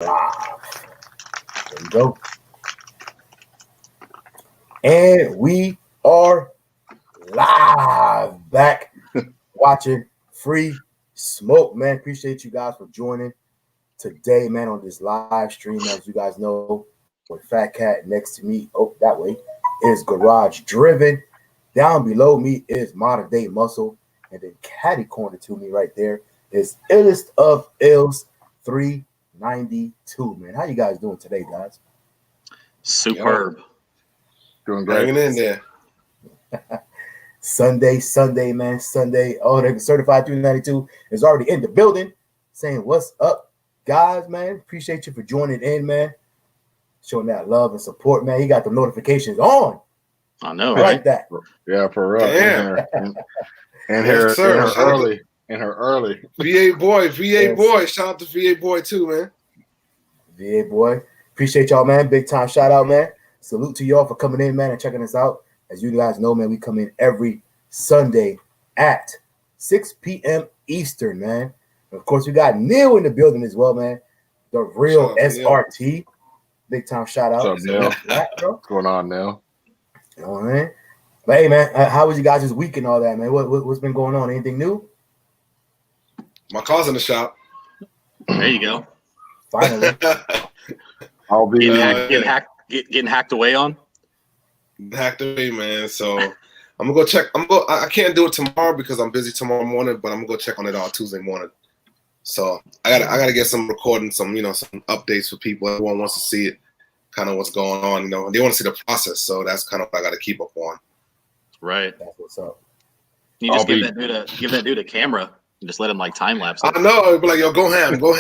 live. There you go. And we are live back watching Free Smoke, man. Appreciate you guys for joining today, man, on this live stream. As you guys know, with FaTKaT next to me, that way, is Garage Driven. Down below me is Modern Day Muscle. And then catty corner to me right there is Illest of Ills 392, man. How you guys doing today, guys? Superb. Doing great. Hanging in there. Sunday, man. Sunday. Oh, the certified 392 is already in the building saying, what's up, guys, man? Appreciate you for joining in, man. Showing that love and support, man. He got the notifications on. I know, right? Like that. Yeah, for real. Damn. And her early. VA boy. Shout out to VA boy too, man. VA boy. Appreciate y'all, man. Big time shout out, man. Salute to y'all for coming in, man, and checking us out. As you guys know, man, we come in every Sunday at 6 p.m. Eastern, man. And of course, we got Neil in the building as well, man. The real SRT. Neil. Big time shout out. What's up, Neil? What's going on, Neil? You know what I mean? But hey, man, how was you guys this week and all that, man? What's been going on? Anything new? My car's in the shop. There you go. Finally. I'll be getting hacked away on. Hacked away, man. So I'm gonna go check. I can't do it tomorrow because I'm busy tomorrow morning, but I'm gonna go check on it on Tuesday morning. So I gotta get some recording, some updates for people. Everyone wants to see it, kind of what's going on. They want to see the process. So that's kind of what I got to keep up on. Right. That's what's up. You just give that dude a camera and just let him time lapse it. I know. Be like, yo, go ham, bro.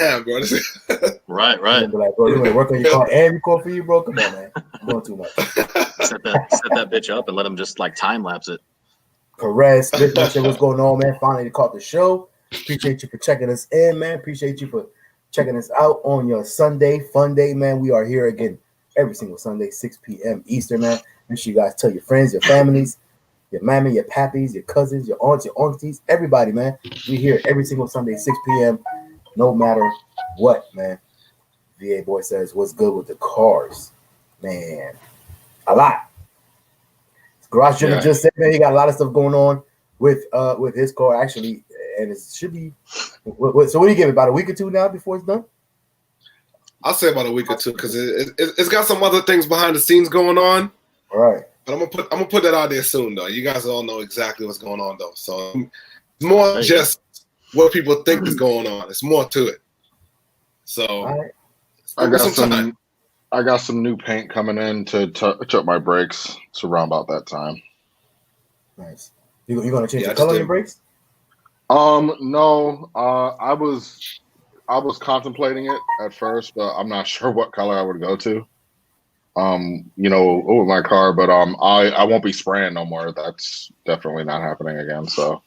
Right. Be like, bro, you want to work on your car and record for you, bro? Come on, man. I'm doing too much. Set that bitch up and let him just time lapse it. Perez, what's going on, man? Finally caught the show. Appreciate you for checking us in, man. Appreciate you for checking us out on your Sunday fun day, man. We are here again every single Sunday, 6 p.m. Eastern, man. Make sure you guys tell your friends, your families, your mammy, your pappies, your cousins, your aunts, your aunties, everybody, man. We here every single Sunday, 6 p.m. No matter what, man. VA boy says, what's good with the cars? Man, a lot. Garage Driven just said, man, he got a lot of stuff going on with his car, actually, and it should be. So what do you give it, about a week or two now before it's done? I'll say about a week or two because it's got some other things behind the scenes going on. All right. But I'm gonna put that out there soon, though. You guys all know exactly what's going on, though. So it's more just what people think is going on. It's more to it. So right. I got some new paint coming in to touch up my brakes. It's around about that time. Nice. You gonna change the color of your brakes? No. I was contemplating it at first, but I'm not sure what color I would go to. With my car, but I won't be spraying no more. That's definitely not happening again. So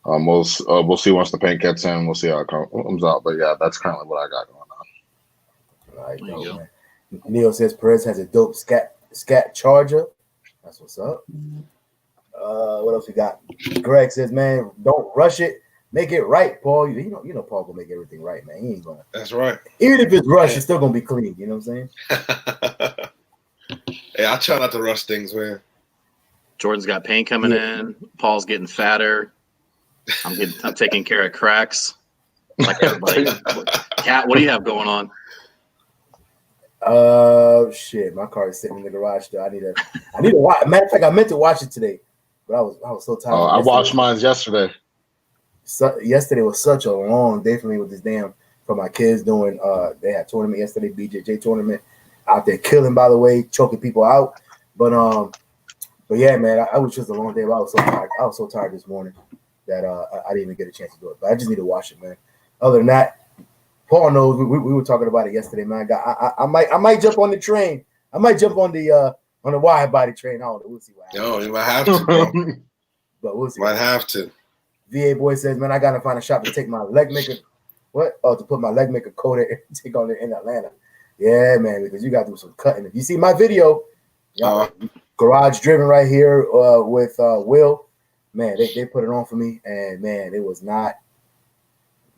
we'll see once the paint gets in. We'll see how it comes out. But yeah, that's currently what I got going on. All right, man. Neil says Perez has a dope scat charger. That's what's up. What else we got? Greg says, man, don't rush it. Make it right, Paul. You know Paul gonna make everything right, man. He ain't gonna. That's right. Even if it's rushed, it's still gonna be clean. You know what I'm saying? Hey, I try not to rush things, man. Jordan's got paint coming in. Paul's getting fatter. I'm taking care of cracks. Like everybody. Kat, what do you have going on? Shit, my car is sitting in the garage still. I need to watch. Matter of fact, I meant to watch it today, but I was so tired. I watched mine yesterday. Yesterday was such a long day for me with this for my kids doing they had tournament yesterday, BJJ tournament out there killing, by the way, choking people out. But yeah, man, I was just a long day. But I was so tired. I was so tired this morning that I didn't even get a chance to do it. But I just need to watch it, man. Other than that, Paul knows we were talking about it yesterday, man. I might jump on the train. I might jump on the wide body train. I don't know. We'll see what happens. Yo, you might have to, bro. But we'll see. Might have to. VA boy says, man, I gotta find a shop to take my leg maker. What? Oh, to put my leg maker coat and take on it in Atlanta. Yeah, man, because you gotta do some cutting. If you see my video, Garage Driven right here with Will, man, they put it on for me, and man, it was not.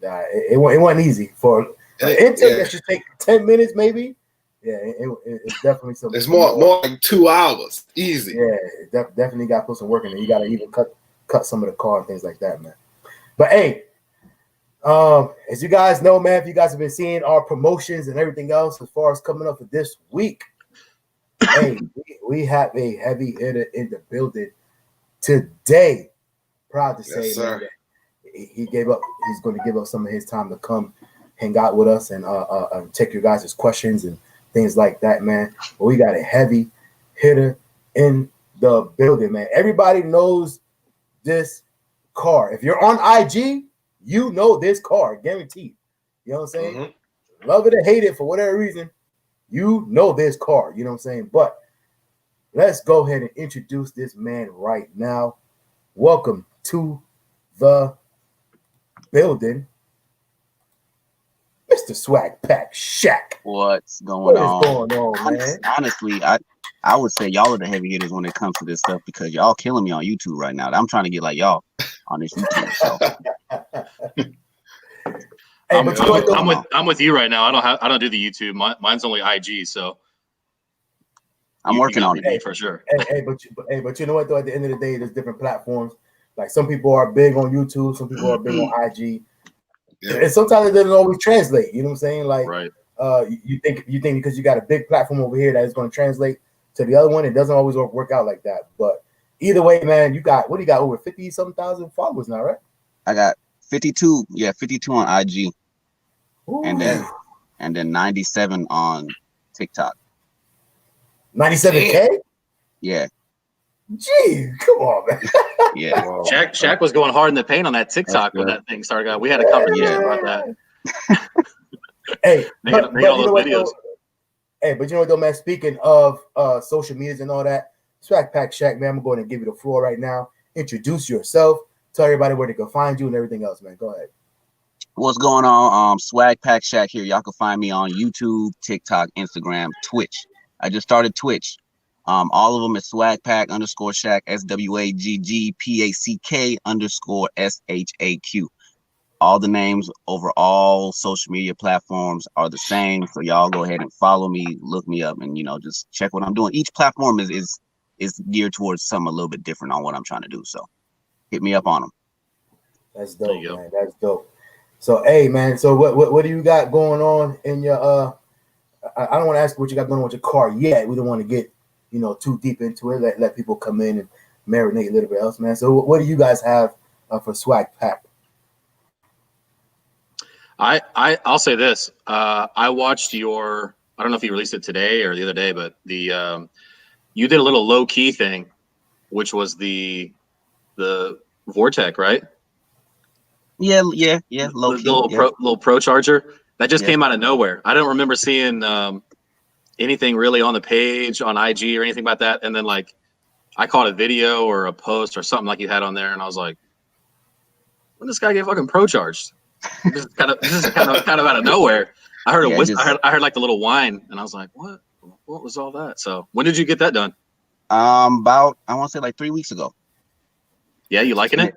It wasn't easy for An intake that should take 10 minutes, maybe. Yeah, it's definitely something. It's more like 2 hours, easy. Yeah, definitely got to put some work in it. You got to even cut some of the car and things like that, man. But hey, as you guys know, man, if you guys have been seeing our promotions and everything else as far as coming up for this week, hey, we have a heavy hitter in the building today. Proud to say, man, that he gave up. He's going to give up some of his time to come hang out with us and take your guys' questions and things like that, man. But we got a heavy hitter in the building, man. Everybody knows this car. If you're on IG, you know this car, guaranteed. You know what I'm saying? Mm-hmm. Love it or hate it for whatever reason, you know this car. You know what I'm saying? But let's go ahead and introduce this man right now. Welcome to the building, Mr. Swaggpack Shaq. What's going on? What's going on, man? Honestly, I would say y'all are the heavy hitters when it comes to this stuff because y'all killing me on YouTube right now. I'm trying to get like y'all on this YouTube. So. Hey, I'm with you right now. I don't do the YouTube. Mine's only IG, so I'm working on it for sure. But you know what though? At the end of the day, there's different platforms. Like some people are big on YouTube, some people are big on IG, and sometimes it doesn't always translate. You know what I'm saying? Like, right. You think because you got a big platform over here that is going to translate to the other one, it doesn't always work out like that. But either way, man, you got over 50-some thousand followers now, right? I got 52 on IG. Ooh. and then 97 on TikTok. 97K? Yeah. Gee, come on, man. Yeah. Shaq was going hard in the paint on that TikTok when that thing started. We had a conversation about that. Hey, but all those videos. But you know what though, man? Speaking of social medias and all that, Swaggpack Shaq, man, I'm going to give you the floor right now. Introduce yourself. Tell everybody where they can find you and everything else, man. Go ahead. What's going on? Swaggpack Shaq here. Y'all can find me on YouTube, TikTok, Instagram, Twitch. I just started Twitch. All of them is Swaggpack _Shaq, SWAGGPACK _SHAQ. All the names over all social media platforms are the same. So y'all go ahead and follow me, look me up, and just check what I'm doing. Each platform is geared towards something a little bit different on what I'm trying to do. So hit me up on them. That's dope, man. That's dope. So hey, man. So what do you got going on in your I don't want to ask what you got going on with your car yet. We don't want to get too deep into it. Let people come in and marinate a little bit else, man. So what do you guys have for Swaggpack? I'll say this. I watched your. I don't know if you released it today or the other day, but you did a little low key thing, which was the Vortec, right? Yeah. Low key. Little pro charger that just came out of nowhere. I don't remember seeing anything really on the page on IG or anything about that. And then like I caught a video or a post or something like you had on there, and I was like, when this guy get fucking pro charged? This is kind of out of nowhere. I heard a whisper. I heard like the little whine, and I was like, "What? What was all that?" So, when did you get that done? About I want to say like 3 weeks ago. Yeah, you liking it?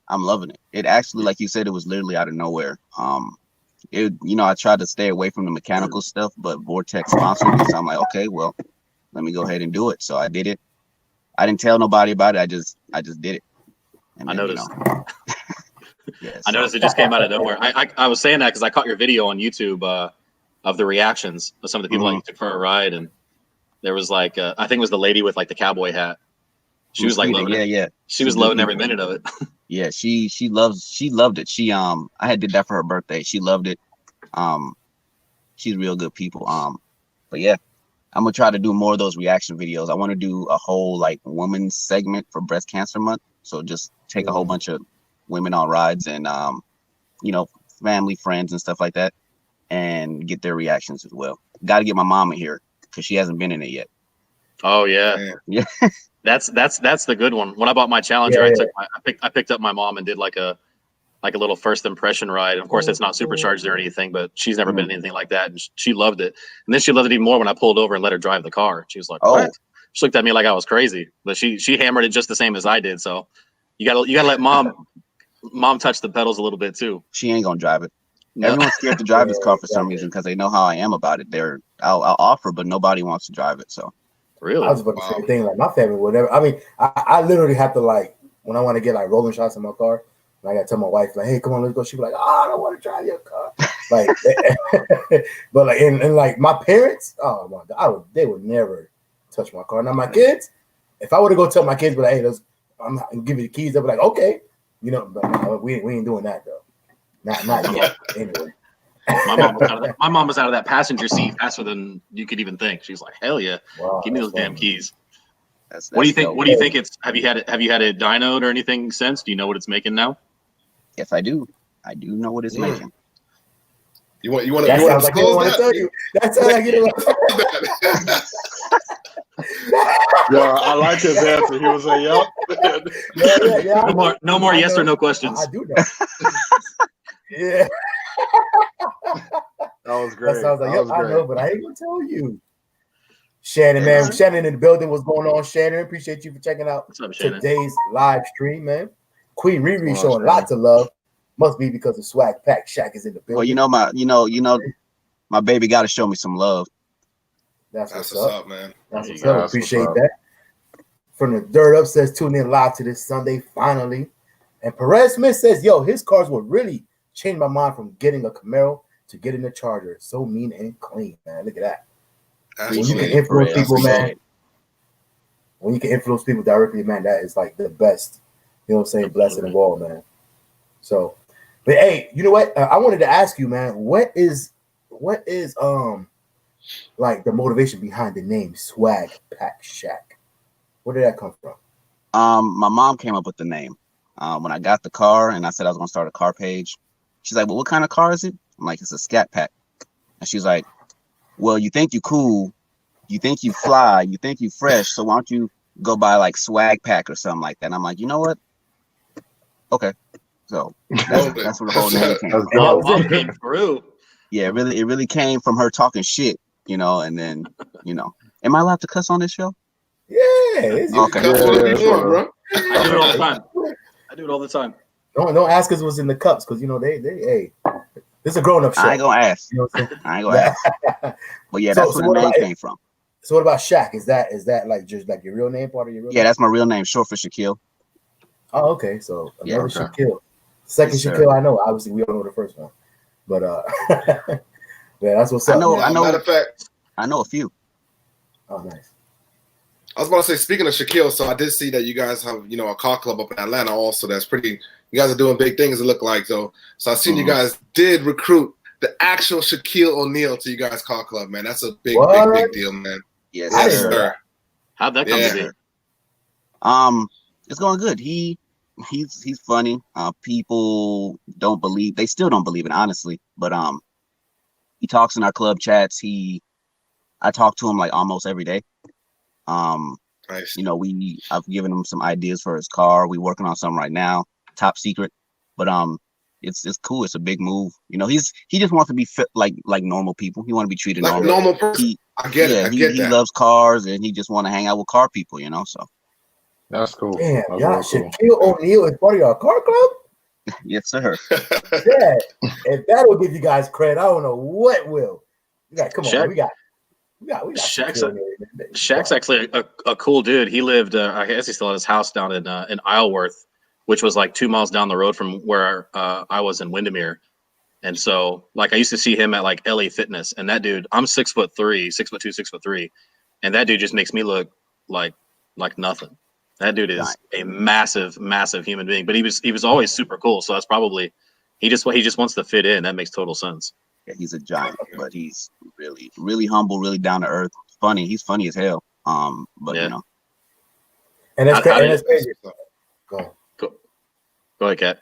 I'm loving it. It actually, like you said, it was literally out of nowhere. I tried to stay away from the mechanical stuff, but Vortex sponsored me, so I'm like, okay, well, let me go ahead and do it. So I did it. I didn't tell nobody about it. I just did it. And I noticed. Yeah, I noticed it just came out of nowhere. I was saying that because I caught your video on YouTube of the reactions of some of the people that you took for a ride, and there was like I think it was the lady with like the cowboy hat. She was like loving it. Yeah. She was loving every minute of it. Yeah, she loved it. She I had did that for her birthday. She loved it. She's real good people. But yeah, I'm gonna try to do more of those reaction videos. I want to do a whole like women's segment for Breast Cancer Month. So just take a whole bunch of women on rides and family, friends and stuff like that, and get their reactions as well. Got to get my mom in here because she hasn't been in it yet. Oh yeah. That's the good one. When I bought my Challenger, I picked up my mom and did like a little first impression ride. Of course, it's not supercharged or anything, but she's never been anything like that, and she loved it. And then she loved it even more when I pulled over and let her drive the car. She was like, "What?" She looked at me like I was crazy, but she hammered it just the same as I did. So you gotta let mom touch the pedals a little bit too. She ain't gonna drive it. Everyone's scared to drive this car for some reason because they know how I am about it. I'll offer, but nobody wants to drive it. So Really, I was about to say the thing, like my family would never. I mean, I literally have to like when I want to get like rolling shots in my car. I gotta tell my wife like, "Hey, come on, let's go." She be like, "Oh, I don't want to drive your car." Like, but like, and like my parents, oh my God, they would never touch my car. Now my kids, if I were to go tell my kids, but hey, I'm give you the keys, they'll be like, "Okay," you know. But no, we ain't doing that though. Not yet. Anyway. my mom was out of that passenger seat faster than you could even think. She's like, "Hell yeah, Wow, give me those damn keys." that's What do you think? dope. What do you think it's? Have you had it dynoed or anything since? Do you know what it's making now? Yes, I do. I do know what it's making. You want to That sounds like you don't want to that? tell you. That sounds like you don't want to. Yeah, I like his answer. He was like, "Yep." Yeah. No more yes or no questions. I do know. Yeah. That was great. That sounds like, That was I great. know, but I ain't gonna tell you. Shannon, man. Shannon in the building. What's going on, Shannon? Appreciate you for checking out What's up, Shannon? today's live stream, man. Queen Riri What's going on, showing lots of love. Must be because of Swaggpack. Shaq is in the building. Well, my baby got to show me some love. That's That's what's up, man. That's There what's you up. go. Appreciate That's what's that. From the Dirt Up says, tune in live to this Sunday, finally. And Perez Smith says, yo, his cars will really change my mind from getting a Camaro to getting a Charger. So mean and clean, man. Look at that. That's When you can clean. influence Perez. people, man. When you can influence people directly, man, that is like the best, you know what I'm saying, blessing of all, man. So, but hey, you know what? I wanted to ask you, man, what is like the motivation behind the name Swaggpack Shaq? Where did that come from? My mom came up with the name. When I got the car and I said I was gonna start a car page, she's like, "Well, what kind of car is it?" I'm like, "It's a Scat Pack." And she's like, "Well, you think you cool, you think you fly, you think you fresh, so why don't you go buy like Swaggpack or something like that?" And I'm like, you know what? Okay. So that's where the whole name came from. Mom came through. Yeah, it really came from her talking shit, and then, am I allowed to cuss on this show? Yeah, it's Okay. Bro. I do it all the time. I do it all the time. Don't ask us what's in the cups because they hey, this is a grown up show. I ain't gonna ask. You know what I'm saying? I ain't gonna ask. But yeah, that's where the name came from. So what about Shaq? Is that like just like your real name, part of your real name? Yeah, that's my real name, short for Shaquille. Oh, okay. So another okay. Shaquille. Second Yes, sir. Shaquille, I know. Obviously, we all know the first one. But yeah, that's what's up. I know. Man. I Matter of fact, I know a few. Oh, nice. I was about to say, speaking of Shaquille, so I did see that you guys have, a car club up in Atlanta also. That's pretty. You guys are doing big things, it look like, though. So I seen you guys did recruit the actual Shaquille O'Neal to you guys' car club, man. That's a big deal, man. Yes, Yes, sir. How'd that come to be? It's going good. He's funny. People don't believe. They still don't believe it, honestly. But he talks in our club chats. I talk to him like almost every day. Nice. I've given him some ideas for his car. We working on something right now, top secret. But it's cool. It's a big move. He just wants to be fit like normal people. He want to be treated Like normal. normal person. I get it. He loves cars and he just want to hang out with car people. So That's cool. Damn, That's y'all, real cool. Shaquille O'Neal is part of your car club? yes, sir. Yeah. If that'll give you guys credit, I don't know what will. Come on, Shaq- man. We got Shaq's Shaquille O'Neal, man. Shaq's actually a cool dude. He lived, I guess he still had his house down in Isleworth, which was like 2 miles down the road from where I was in Windermere. And so, like, I used to see him at like LA Fitness, and that dude, I'm 6'3", 6'2", 6'3", and that dude just makes me look like nothing. That dude is a massive human being, but he was always super cool. So that's probably he just wants to fit in. That makes total sense. Yeah, he's a giant, but he's really humble, really down to earth. Funny. He's funny as hell. But Yeah. And that's crazy. Go ahead. Go ahead, Kat.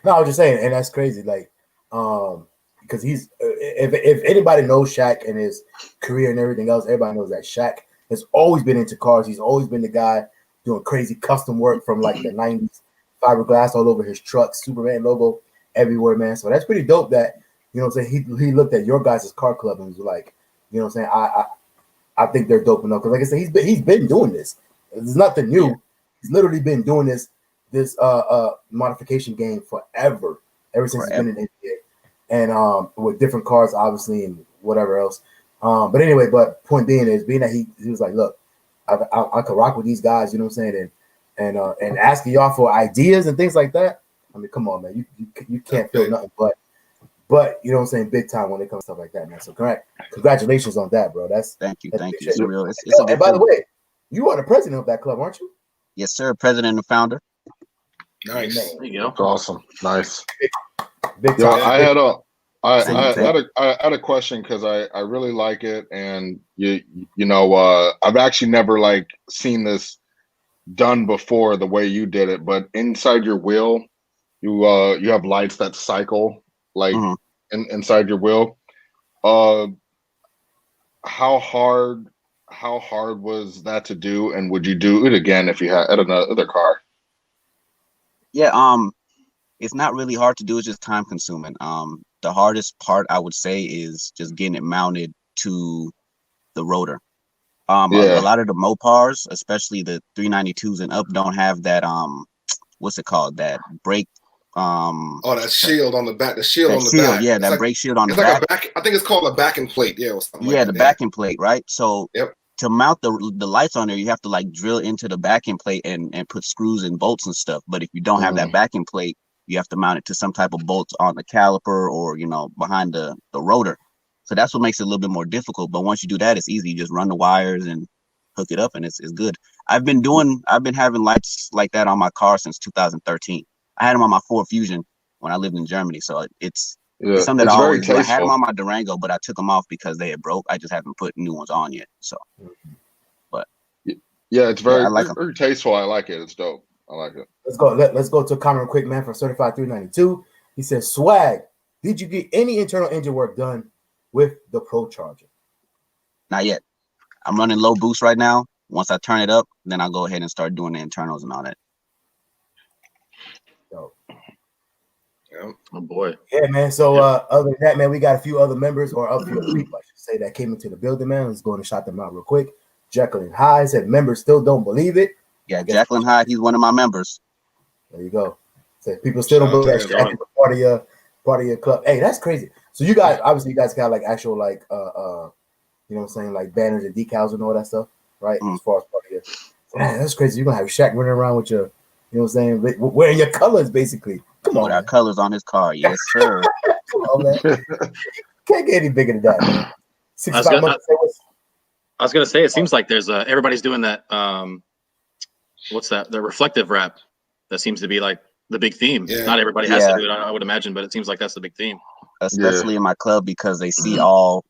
No, I was just saying, and that's crazy. Like, because he's if anybody knows Shaq and his career and everything else, everybody knows that Shaq has always been into cars. He's always been the guy doing crazy custom work from like the 90s, fiberglass all over his truck, Superman logo everywhere, man. So that's pretty dope that, you know what I'm saying, he looked at your guys' car club and was like, you know what I'm saying, I think they're dope enough. Because like I said, he's been doing this. It's nothing new. Yeah. He's literally been doing this modification game ever since he's been in the NBA. and with different cars, obviously, and whatever else. But anyway, but point being is being that he was like, look, I could rock with these guys, you know what I'm saying, and asking y'all for ideas and things like that. I mean, come on, man, you can't feel nothing but you know what I'm saying, big time when it comes to stuff like that, man. So congratulations on that, bro. Thank you. It's it. real. It's a good. And by the way, you are the president of that club, aren't you? Yes, sir. President and founder. Nice. There you go. That's awesome. Nice. Big Yo, time. I had a question because I really like it, and I've actually never like seen this done before the way you did it, but inside your wheel, you have lights that cycle like inside your wheel. How hard was that to do, and would you do it again if you had another car? Yeah, it's not really hard to do. It's just time consuming. The hardest part I would say is just getting it mounted to the rotor. A lot of the Mopars, especially the 392s and up, don't have that what's it called? That brake that shield on the back. The shield on the back. Yeah, that brake shield on the back. back. I think it's called a backing plate. Yeah, or something yeah, like the that. backing plate, right? So yep. To mount the lights on there, you have to like drill into the backing plate and put screws and bolts and stuff. But if you don't have that backing plate, you have to mount it to some type of bolts on the caliper or behind the rotor. So that's what makes it a little bit more difficult. But once you do that, it's easy. You just run the wires and hook it up, and it's good. I've been having lights like that on my car since 2013. I had them on my Ford Fusion when I lived in Germany. So it's something that I always do. I had them on my Durango, but I took them off because they had broke. I just haven't put new ones on yet. So, but yeah, it's very very tasteful. I like it. It's dope. I like it. Let's go. Let's go to a comment quick, man, from Certified 392. He says, Swag, did you get any internal engine work done with the Pro Charger? Not yet. I'm running low boost right now. Once I turn it up, then I'll go ahead and start doing the internals and all that. Dope. Yeah. Oh boy. Yeah, man. So other than that, man, we got a few other members, or a few people, I should say, that came into the building, man. Let's go and shout them out real quick. Jacqueline Hyde said members still don't believe it. Yeah, Jacqueline Hyde, he's one of my members. There you go. So people still don't believe that Shaq is part of your club. Hey, that's crazy. So you guys, obviously, you guys got like actual like you know what I'm saying, like banners and decals and all that stuff, right? As far as part of your, man, that's crazy. You're gonna have Shaq running around with your, you know what I'm saying, wearing your colors basically. Come on, with our colors on his car, yes, sir. Come on, man. Can't get any bigger than that, man. 65 months. I was gonna say, it seems like there's everybody's doing that. What's that? The reflective wrap. That seems to be like the big theme. Yeah. Not everybody has to do it, I would imagine, but it seems like that's the big theme. Especially in my club, because they see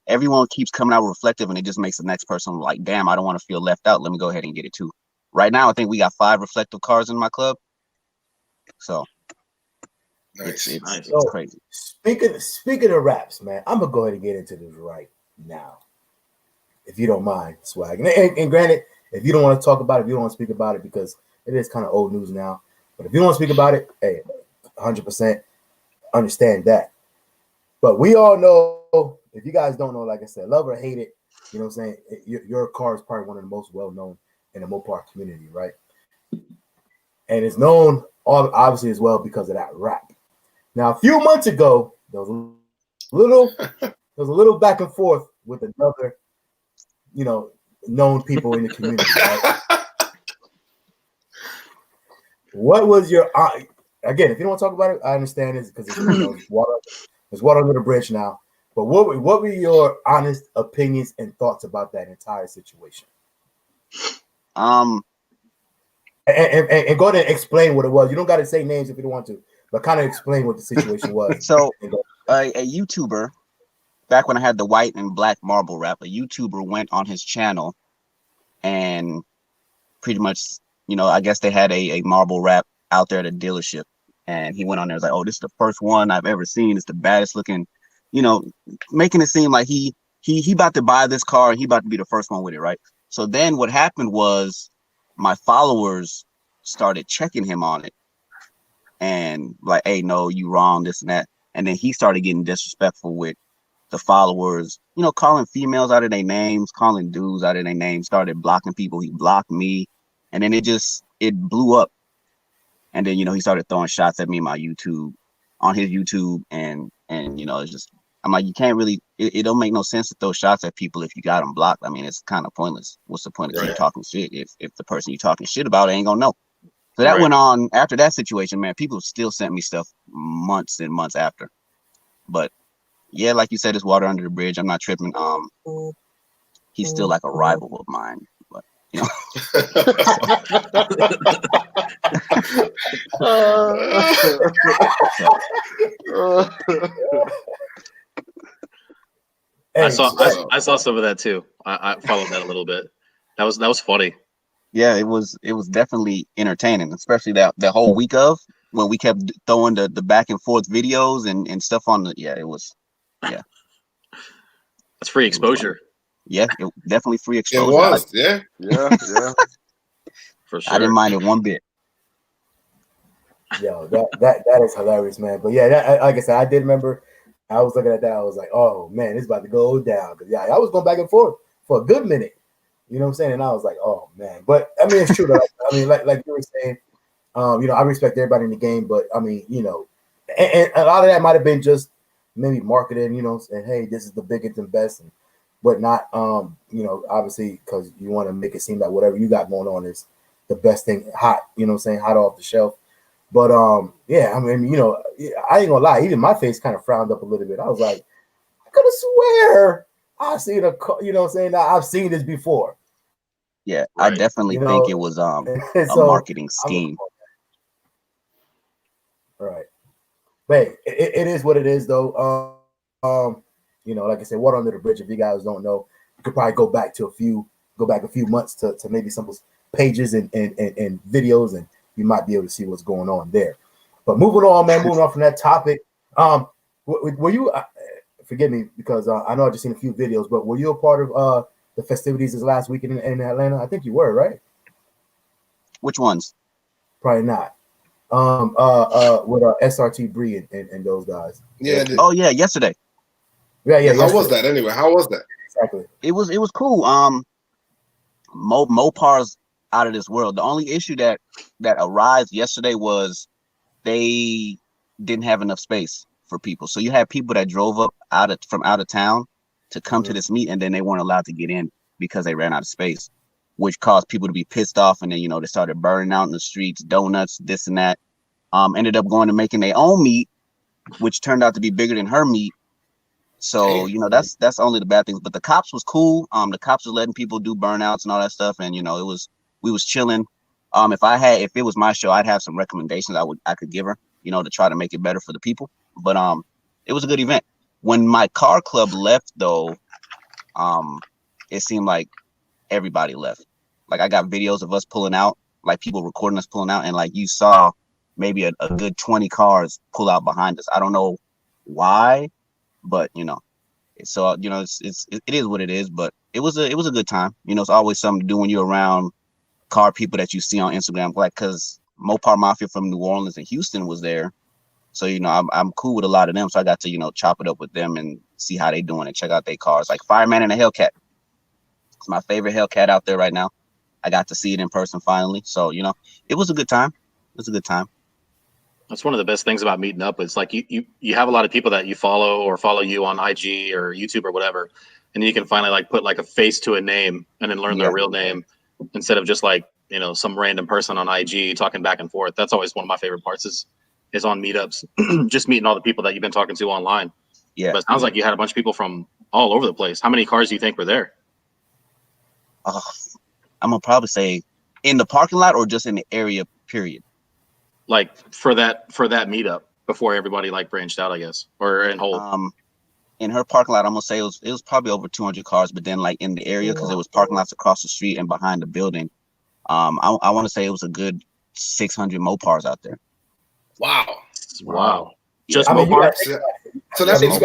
everyone keeps coming out reflective, and it just makes the next person like, damn, I don't want to feel left out. Let me go ahead and get it too. Right now, I think we got 5 reflective cars in my club. So nice. It's crazy. Speaking of wraps, man, I'm gonna go ahead and get into this right now, if you don't mind, Swag. And granted, if you don't want to talk about it, if you don't want to speak about it, because it is kind of old news now. But if you don't want to speak about it, hey, 100% understand that. But we all know, if you guys don't know, like I said, love or hate it, you know what I'm saying, your car is probably one of the most well-known in the Mopar community, right? And it's known, obviously, as well because of that rap. Now, a few months ago, there was a little back and forth with another, known people in the community, right? What was your again? If you don't want to talk about it, I understand this because it's water under the bridge now. But what were your honest opinions and thoughts about that entire situation? And go ahead and explain what it was. You don't got to say names if you don't want to, but kind of explain what the situation was. So, a YouTuber, back when I had the white and black marble wrap, a YouTuber went on his channel and pretty much, I guess they had a marble wrap out there at a dealership. And he went on there and was like, oh, this is the first one I've ever seen. It's the baddest looking, making it seem like he about to buy this car and he about to be the first one with it, right? So then what happened was my followers started checking him on it and like, hey, no, you wrong, this and that. And then he started getting disrespectful with the followers, calling females out of their names, calling dudes out of their names, started blocking people. He blocked me. And then it blew up. And then, he started throwing shots at me on his YouTube. And And it's just, I'm like, you can't really, it don't make no sense to throw shots at people if you got them blocked. I mean, it's kind of pointless. What's the point of keep talking shit if the person you're talking shit about ain't gonna know? So that went on after that situation, man. People still sent me stuff months and months after. But yeah, like you said, it's water under the bridge. I'm not tripping. He's still like a rival of mine, but I saw some of that too. I followed that a little bit. That was funny. Yeah, it was definitely entertaining, especially that whole week of when we kept throwing the back and forth videos and stuff on the it was that's free exposure. Yeah, it definitely free exposure. It was, yeah. For sure. I didn't mind it one bit. Yo, that is hilarious, man. But yeah, like I said, I did remember. I was looking at that. I was like, oh man, it's about to go down. Because yeah, I was going back and forth for a good minute. You know what I'm saying? And I was like, oh man. But I mean, it's true. Like you were saying, I respect everybody in the game, but I mean, and a lot of that might have been just maybe marketing, and hey, this is the biggest and best, but not, obviously because you want to make it seem like whatever you got going on is the best thing, hot, hot off the shelf. But yeah, I mean, I ain't gonna lie, even my face kind of frowned up a little bit. I was like, I could have swear I've seen I've seen this before. Yeah, right. I definitely think it was a marketing scheme. Right. But it is what it is though. Like I said, water under the bridge. If you guys don't know, you could probably go back a few months to maybe some pages and videos, and you might be able to see what's going on there. But moving on from that topic, were you? Forgive me because I know I just seen a few videos, but were you a part of the festivities this last weekend in Atlanta? I think you were, right? Which ones? Probably not. With SRT Bree and those guys. Yeah. Oh yeah, yesterday. Yeah. How was that anyway? How was that? Exactly. It was cool. Mopar's out of this world. The only issue that arose yesterday was they didn't have enough space for people. So you had people that drove up from out of town to come to this meet, and then they weren't allowed to get in because they ran out of space, which caused people to be pissed off. And then they started burning out in the streets, donuts, this and that. Ended up going to making their own meet, which turned out to be bigger than her meet. So that's only the bad things. But the cops was cool. The cops was letting people do burnouts and all that stuff, and we was chilling. If it was my show, I'd have some recommendations I could give her, to try to make it better for the people. But it was a good event. When my car club left though, it seemed like everybody left. Like I got videos of us pulling out, like people recording us pulling out, and like you saw maybe a good 20 cars pull out behind us. I don't know why, but so it is what it is. But it was a good time. It's always something to do when you're around car people that you see on Instagram, like because Mopar Mafia from New Orleans and Houston was there. So, I'm cool with a lot of them. So I got to, chop it up with them and see how they doing and check out their cars. Like Fireman and a Hellcat. It's my favorite Hellcat out there right now. I got to see it in person finally. So, it was a good time. It was a good time. That's one of the best things about meeting up. It's like you have a lot of people that you follow or follow you on IG or YouTube or whatever. And you can finally like put like a face to a name and then learn their real name instead of just like, some random person on IG talking back and forth. That's always one of my favorite parts is on meetups, just meeting all the people that you've been talking to online. Yeah. But it sounds like you had a bunch of people from all over the place. How many cars do you think were there? I'm gonna probably say in the parking lot or just in the area, period. Like for that meetup before everybody like branched out, I guess, or in whole. In her parking lot, I'm gonna say it was probably over 200 cars, but then like in the area, because there was parking lots across the street and behind the building, I want to say it was a good 600 Mopars out there. Wow. Just Mopars. So that means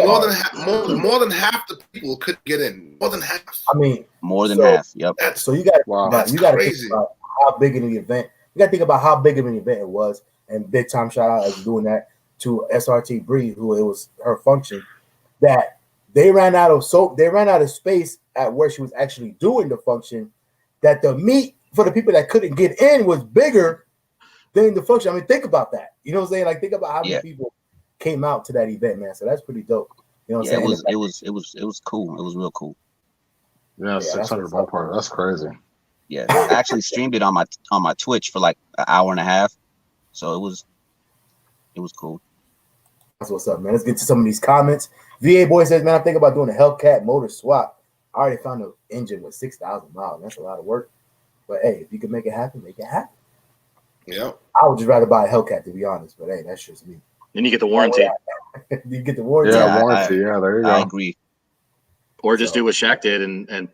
more than half the people could get in. More than half. I mean, more than half. Yep. So you got to think about how big of an event. You got to think about how big of an event it was, and big time shout out as doing that to SRT Bree, who it was her function. That they ran out of space at where she was actually doing the function. That the meet for the people that couldn't get in was bigger than the function. I mean, think about that. You know what I'm saying? Like, think about how many people came out to that event, man. So that's pretty dope. You know what I'm saying? It was cool. It was real cool. Yeah, 600 ballpark. That's crazy. Yeah, I actually streamed it on my Twitch for like an hour and a half. So it was cool. That's what's up, man. Let's get to some of these comments. VA boy says, man, I'm thinking about doing a Hellcat motor swap. I already found an engine with 6,000 miles. That's a lot of work. But hey, if you can make it happen, make it happen. Yeah. I would just rather buy a Hellcat, to be honest. But hey, that's just me. Then you get the warranty. You get the warranty. Yeah, warranty. There you go. I agree. Or just do what Shaq did and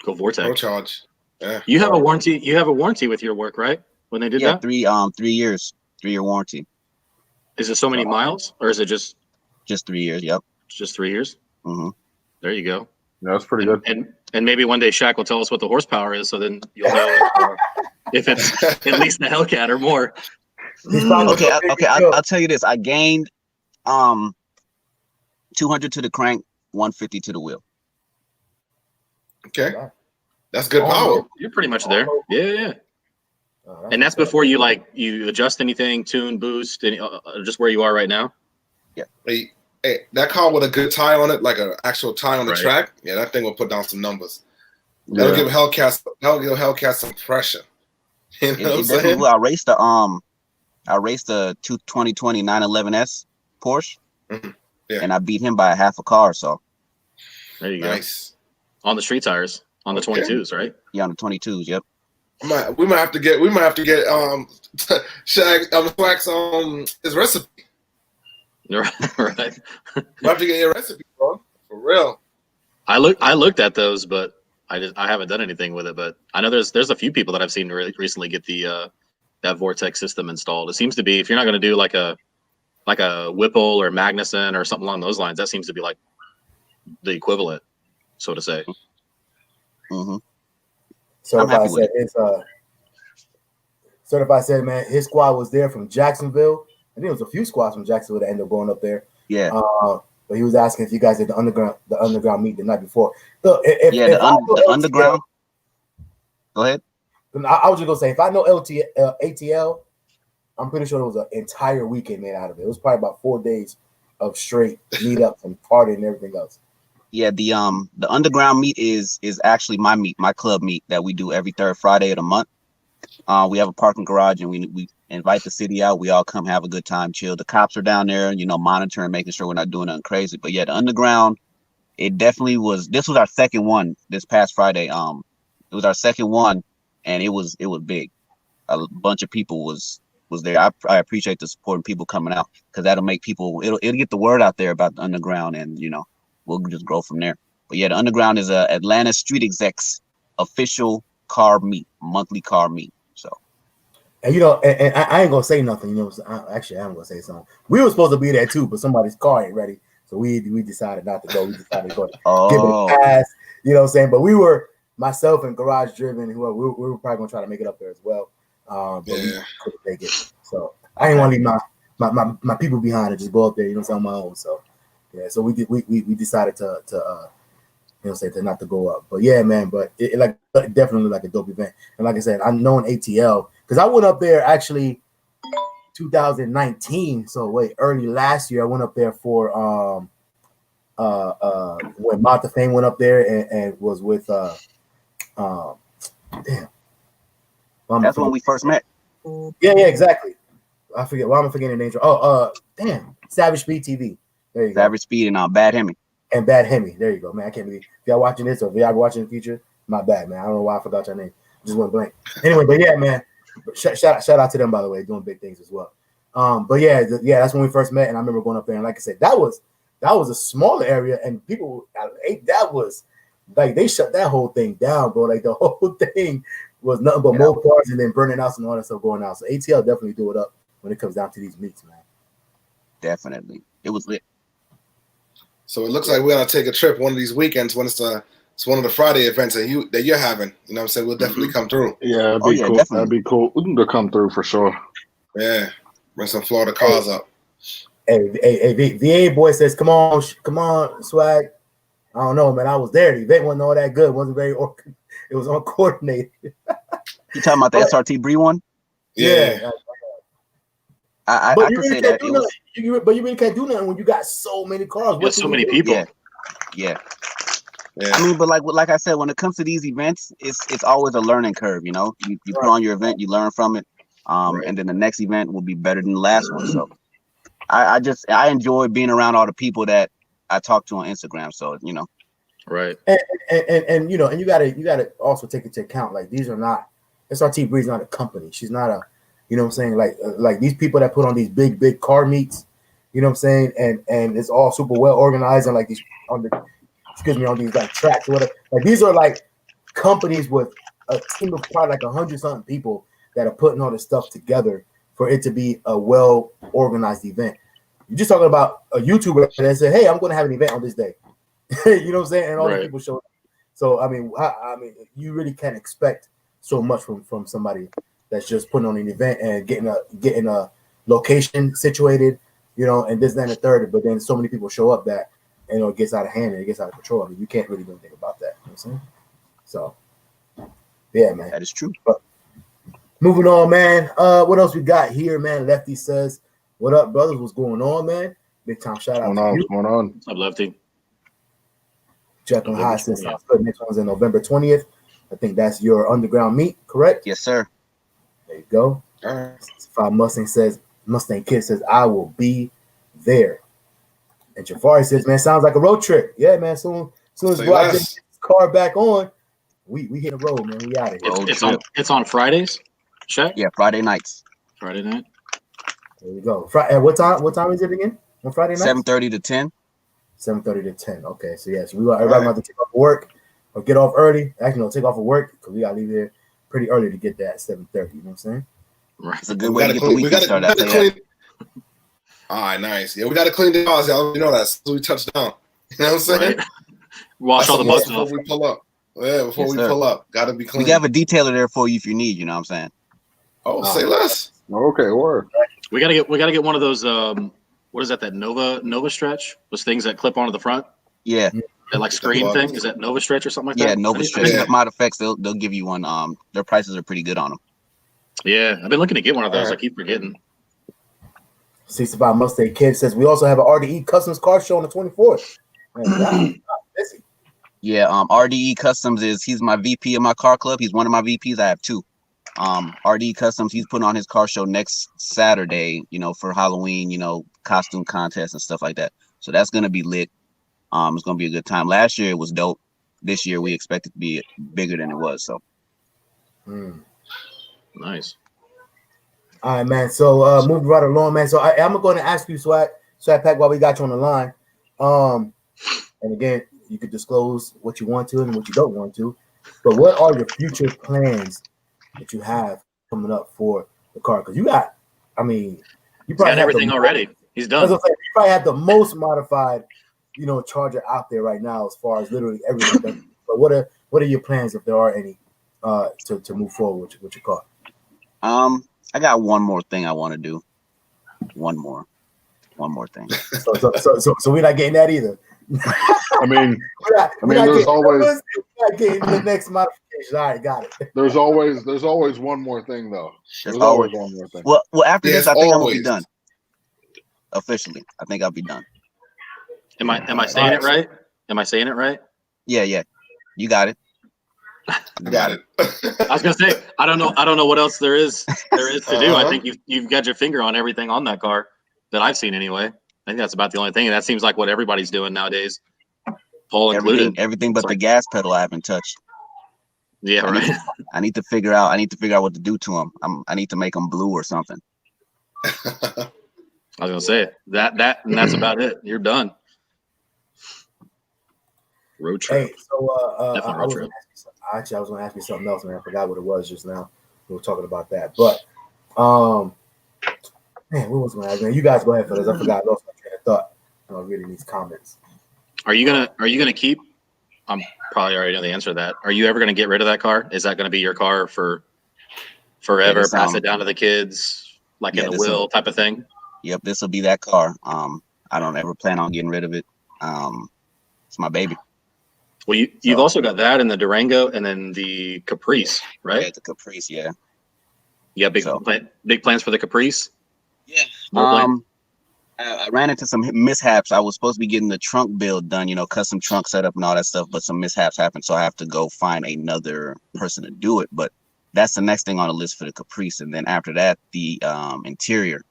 go Vortex. No charge. Yeah. You have a warranty. You have a warranty with your work, right? When they did that, 3 years, 3-year warranty. Is it so many miles, or is it just 3 years? Yep. just 3 years? Mm-hmm. There you go. Yeah, that's pretty good. And maybe one day Shaq will tell us what the horsepower is, so then you'll know if it's at least the Hellcat or more. Okay. I'll tell you this. I gained 200 to the crank, 150 to the wheel. Okay. That's good power. You're pretty much there. Yeah. And that's before you adjust anything, tune, boost, just where you are right now. Yeah. Hey, that car with a good tire on it, like an actual tire on the track, yeah, that thing will put down some numbers. That'll give Hellcat some pressure. You know what I'm saying? I raced the 2020 911S Porsche, and I beat him by a half a car. So there you go. Nice. On the street tires, on the 22s, right? Yeah, on the 22s. Yep. We might have to get Shaq his recipe. Right. We have to get your recipe, bro. For real. I looked at those, but I haven't done anything with it. But I know there's a few people that I've seen recently get the that Vortex system installed. It seems to be, if you're not going to do like a Whipple or Magnuson or something along those lines, that seems to be like the equivalent, so to say. Mm-hmm. Certified said, man, his squad was there from Jacksonville. I think it was a few squads from Jacksonville that ended up going up there. Yeah. But he was asking if you guys did the underground meet the night before. So the underground. Go ahead. I was just gonna say, if I know ATL, I'm pretty sure it was an entire weekend made out of it. It was probably about 4 days of straight meetups and partying and everything else. Yeah, the underground meet is actually my club meet that we do every third Friday of the month. We have a parking garage and we invite the city out. We all come have a good time, chill. The cops are down there, monitoring, making sure we're not doing nothing crazy. But yeah, the underground, it definitely was. This was our second one this past Friday. It was our second one, and it was big. A bunch of people was there. I appreciate the support and people coming out, because that'll make people. It'll get the word out there about the underground, and we'll just grow from there. But yeah, the underground is a Atlanta Street Execs official car meet, monthly car meet. So, and and I ain't gonna say nothing. Actually, I'm gonna say something. We were supposed to be there too, but somebody's car ain't ready, so we decided not to go. We decided to go give it a pass. You know what I'm saying? But we were, myself and Garage Driven, who we were probably gonna try to make it up there as well. But we couldn't make it. So I didn't want to leave my people behind and just go up there. On my own. So yeah, so we decided to not to go up. But yeah, man, but it definitely like a dope event. And like I said, I'm knowing ATL because I went up there actually 2019. So early last year I went up there for when Mount the Fame went up there and was with that's when we first met. Yeah, exactly. I forget. Why am I forgetting the name? Savage Speed TV. There you go. Savage Speed and Bad Hemi. And Bad Hemi. There you go, man. I can't believe if y'all watching this or if y'all watching the future, my bad, man. I don't know why I forgot your name. Just went blank. Anyway, but yeah, man. Shout out to them, by the way, doing big things as well. But yeah, that's when we first met, and I remember going up there, and like I said, that was a smaller area, and people that was like they shut that whole thing down, bro. Like the whole thing was nothing but more cars and then burning out and all that stuff going out. So ATL definitely do it up when it comes down to these meets, man. Definitely, it was lit. So it looks like we're gonna take a trip one of these weekends when it's one of the Friday events that you're having. You know what I'm saying? We'll definitely come through. Yeah, that'd be cool. Definitely. That'd be cool. We can come through for sure. Yeah, bring some Florida cars up. Hey, VA boy says, come on, Swag. I don't know, man. I was there. The event wasn't all that good. It wasn't very. It was uncoordinated. You talking about the SRT Bree one? Yeah. I But you could really say can't that do nothing. But you really can't do nothing when you got so many cars. There's so many people. Yeah. I mean, but like I said, when it comes to these events, it's always a learning curve. You know, you put on your event, you learn from it, and then the next event will be better than the last one. So I enjoy being around all the people that I talk to on Instagram. So Right. And you gotta also take into account, like, these are not SRT Breed's not a company. She's not a, you know what I'm saying, like these people that put on these big car meets, you know what I'm saying, and it's all super well organized and like these on these like tracks or whatever. Like, these are like companies with a team of probably like 100-something people that are putting all this stuff together for it to be a well organized event. You're just talking about a YouTuber that said, "Hey, I'm going to have an event on this day." You know what I'm saying? And all the people show up. So I mean, you really can't expect so much from somebody that's just putting on an event and getting a location situated, and this, that, and the third. But then so many people show up that it gets out of hand and it gets out of control. I mean, you can't really do anything about that. You know what I'm saying? So yeah, man, that is true. But moving on, man. What else we got here, man? Lefty says, "What up, brothers? What's going on, man? Big time shout out to you." What's going on? What's up, Lefty? Jekyll High says sounds good. Next one's in November 20th. I think that's your underground meet, correct? Yes, sir. There you go. All right. Five Mustang Kid says, "I will be there." And Jafari says, "Man, sounds like a road trip." Yeah, man. Soon as we get this car back on, we hit the road, man. We out of here. It's on Fridays, Shaq? Yeah, Friday nights. Friday night. There you go. What time is it again? On Friday night? 7:30 to 10. 7:30 to 10. Okay, so yes, everybody have to take off work or get off early. Actually, no, take off of work because we gotta leave there pretty early to get that at 7:30. You know what I'm saying? Right. It's a good way to get the weekend started. All right, nice. Yeah, we got to clean the house, y'all. You know that so we touch down. You know what I'm saying? Right. Wash all the bugs before off. we pull up. Yeah, before we pull up, got to be clean. We have a detailer there for you if you need. You know what I'm saying? Oh, say less. Okay, word. We gotta get one of those. What is that? That Nova stretch? Those things that clip onto the front. Yeah. That like screen thing. Is that Nova stretch or something like that? Yeah, Nova stretch. Mod effects. They'll give you one. Their prices are pretty good on them. Yeah, I've been looking to get one of those. I keep forgetting. 65 Mustang Kid says we also have an RDE Customs car show on the 24th. Man, busy. Yeah, RDE Customs he's my VP of my car club. He's one of my VPs. I have two. RDE Customs, he's putting on his car show next Saturday, for Halloween, costume contests and stuff like that. So that's gonna be lit. It's gonna be a good time. Last year it was dope. This year we expect it to be bigger than it was. So nice. All right, man. So moving right along, man. So I'm going to ask you, Swaggpack, while we got you on the line. And again, you could disclose what you want to and what you don't want to. But what are your future plans that you have coming up for the car? Because you got everything already. He's done. You probably have the most modified, Charger out there right now, as far as literally everything. But what are your plans, if there are any, to move forward with your car? I got one more thing I want to do. One more thing. So we're not getting that either. I mean, there's always not getting the next modification. All right, got it. There's always one more thing though. There's always one more thing. Well, after this, I think I'm gonna be done. Officially, I think I'll be done. Am I saying it right? Am I saying it right? Yeah. You got it. I got it. I was gonna say I don't know what else there is to do. I think you've got your finger on everything on that car that I've seen anyway. I think that's about the only thing, and that seems like what everybody's doing nowadays. Paul included. Everything but the gas pedal I haven't touched. Yeah, right. I need to figure out what to do to them. I need to make them blue or something. I was gonna say that and that's about it. You're done. Road trip. Hey, so Definitely road trip. I was going to ask you something else, man. I forgot what it was just now. We were talking about that, but man, what was going to ask? Man, you guys go ahead for this. I forgot. I lost my train of thought. I don't reading these comments. Are you gonna keep? I'm probably already know the answer to that. Are you ever gonna get rid of that car? Is that gonna be your car for forever? Pass it down to the kids, like in the will type of thing? Yep, this will be that car. I don't ever plan on getting rid of it. It's my baby. Well, you've also got that and the Durango and then the Caprice, right? Yeah, the Caprice, yeah. You got big plans for the Caprice? Yeah. Roleplay. I ran into some mishaps. I was supposed to be getting the trunk build done, custom trunk setup and all that stuff, but some mishaps happened, so I have to go find another person to do it. But that's the next thing on the list for the Caprice, and then after that, the interior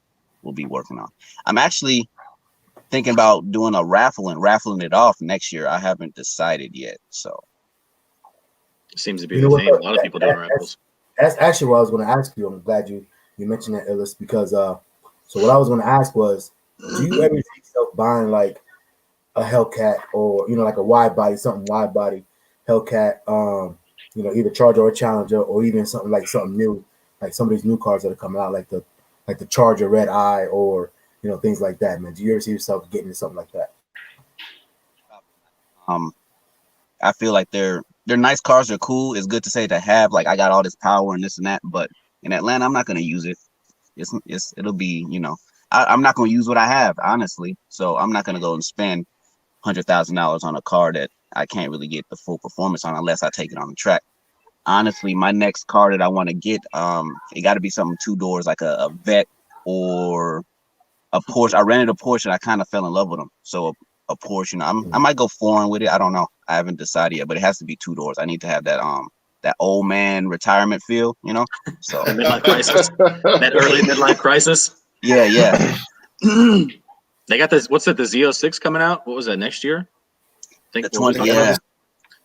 we'll be working on. I'm actually thinking about doing a raffle and raffling it off next year. I haven't decided yet, so Seems to be the thing. A lot of people doing raffles. That's actually what I was going to ask you. I'm glad you mentioned that, Illest, because so what I was going to ask was, do you ever see yourself buying like a Hellcat or like a wide body Hellcat, either Charger or Challenger, or even something new, like some of these new cars that are coming out, like the Charger Red Eye, or things like that, man? Do you ever see yourself getting into something like that? I feel like they're nice cars. They're cool. It's good to say to have. Like, I got all this power and this and that, but in Atlanta, I'm not going to use it. It'll be, I'm not going to use what I have, honestly. So I'm not going to go and spend $100,000 on a car that I can't really get the full performance on unless I take it on the track. Honestly, my next car that I want to get, it got to be something 2 doors, like a Vet or a Porsche. I rented a Porsche and I kind of fell in love with them. So a Porsche, I might go foreign with it. I don't know. I haven't decided yet, but it has to be 2 doors. I need to have that old man retirement feel, So The midlife crisis. That early midlife crisis. Yeah. They got this. What's that? The Z06 coming out. What was that next year? I think The 20.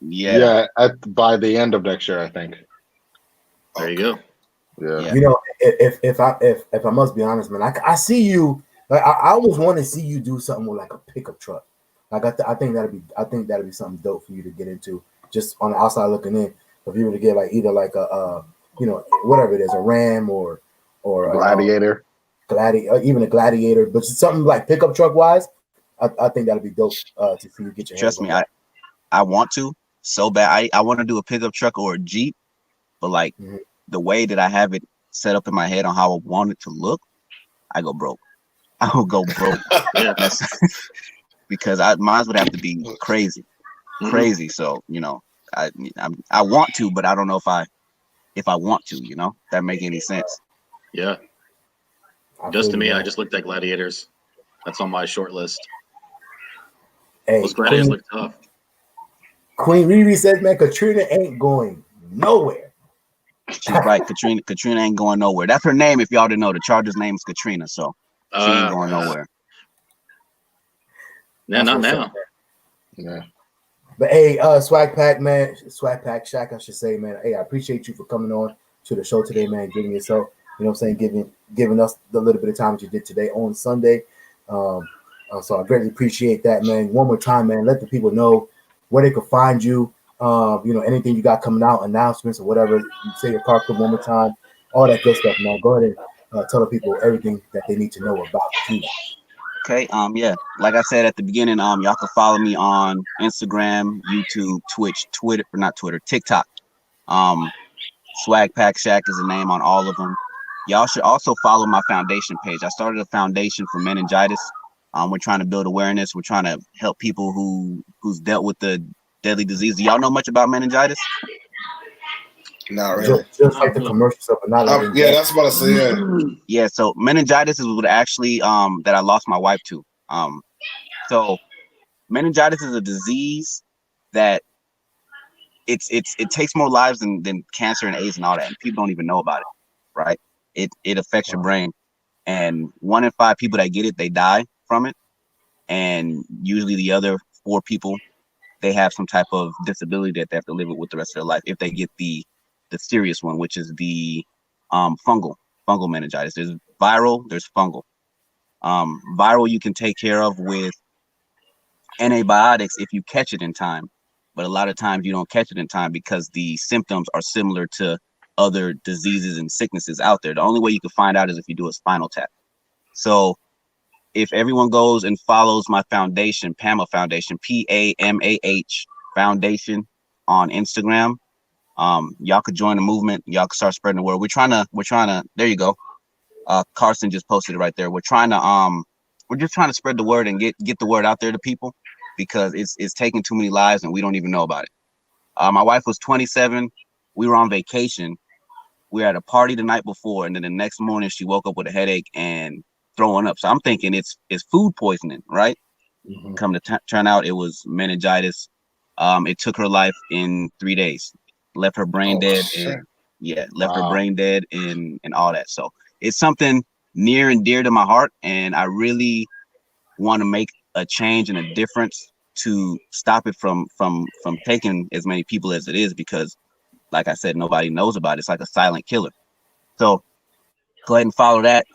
Yeah. By the end of next year, I think. There you go. Yeah. If I must be honest, man, I see you. Like, I almost want to see you do something with like a pickup truck. Like, I think that'd be something dope for you to get into, just on the outside looking in. If you were to get like either like a whatever it is, a Ram or Gladiator. Even a Gladiator, but something like pickup truck wise, I think that'd be dope to see you get your hands Trust me, on. I want to so bad. I want to do a pickup truck or a Jeep, but like the way that I have it set up in my head on how I want it to look, I go broke. I will go broke. Because mine would have to be crazy. So I want to, but I don't know if I want to. That make any sense? Yeah. Just to me, I just looked at Gladiators. That's on my short list. Hey, those Gladiators look tough. Queen Riri says, man, Katrina ain't going nowhere. She's right. Katrina ain't going nowhere. That's her name. If y'all didn't know, the Charger's name is Katrina, so she ain't going nowhere. Yeah, not now. Yeah. But hey, Swaggpack, man, Swaggpack, Shaq, I should say, man. Hey, I appreciate you for coming on to the show today, man. Giving yourself, giving us the little bit of time that you did today on Sunday. So I greatly appreciate that, man. One more time, man. Let the people know where they can find you. Anything you got coming out, announcements or whatever. You say your car club one more time, all that good stuff, man. Go ahead and tell the people everything that they need to know about you. Okay. Yeah. Like I said at the beginning, y'all can follow me on Instagram, YouTube, Twitch, TikTok. Swaggpack Shaq is the name on all of them. Y'all should also follow my foundation page. I started a foundation for meningitis. We're trying to build awareness. We're trying to help people who's dealt with the deadly disease. Do y'all know much about meningitis? Not really. Just like the commercial stuff, but not. Yeah, that's what I say. Yeah. So meningitis is what actually that I lost my wife to. So meningitis is a disease that it takes more lives than cancer and AIDS and all that. And people don't even know about it, right? It affects your brain, and 1 in 5 people that get it, they die from it, and usually the other 4 people, they have some type of disability that they have to live with the rest of their life if they get the serious one, which is the fungal meningitis. There's viral, there's fungal. Viral you can take care of with antibiotics if you catch it in time, but a lot of times you don't catch it in time because the symptoms are similar to other diseases and sicknesses out there. The only way you can find out is if you do a spinal tap. So if everyone goes and follows my foundation, PAMAH Foundation, PAMAH Foundation on Instagram, y'all could join the movement. Y'all could start spreading the word. We're trying to, there you go. Carson just posted it right there. We're just trying to spread the word and get the word out there to people, because it's taking too many lives and we don't even know about it. My wife was 27. We were on vacation. We were at a party the night before, and then the next morning she woke up with a headache and throwing up. So I'm thinking it's food poisoning, right? Mhm. Come to turn out, it was meningitis. It took her life in 3 days. Left her brain dead, shit. and left her Wow. brain dead and all that. So it's something near and dear to my heart, and I really want to make a change and a difference to stop it from taking as many people as it is, because like I said, nobody knows about it. It's like a silent killer. So go ahead and follow that.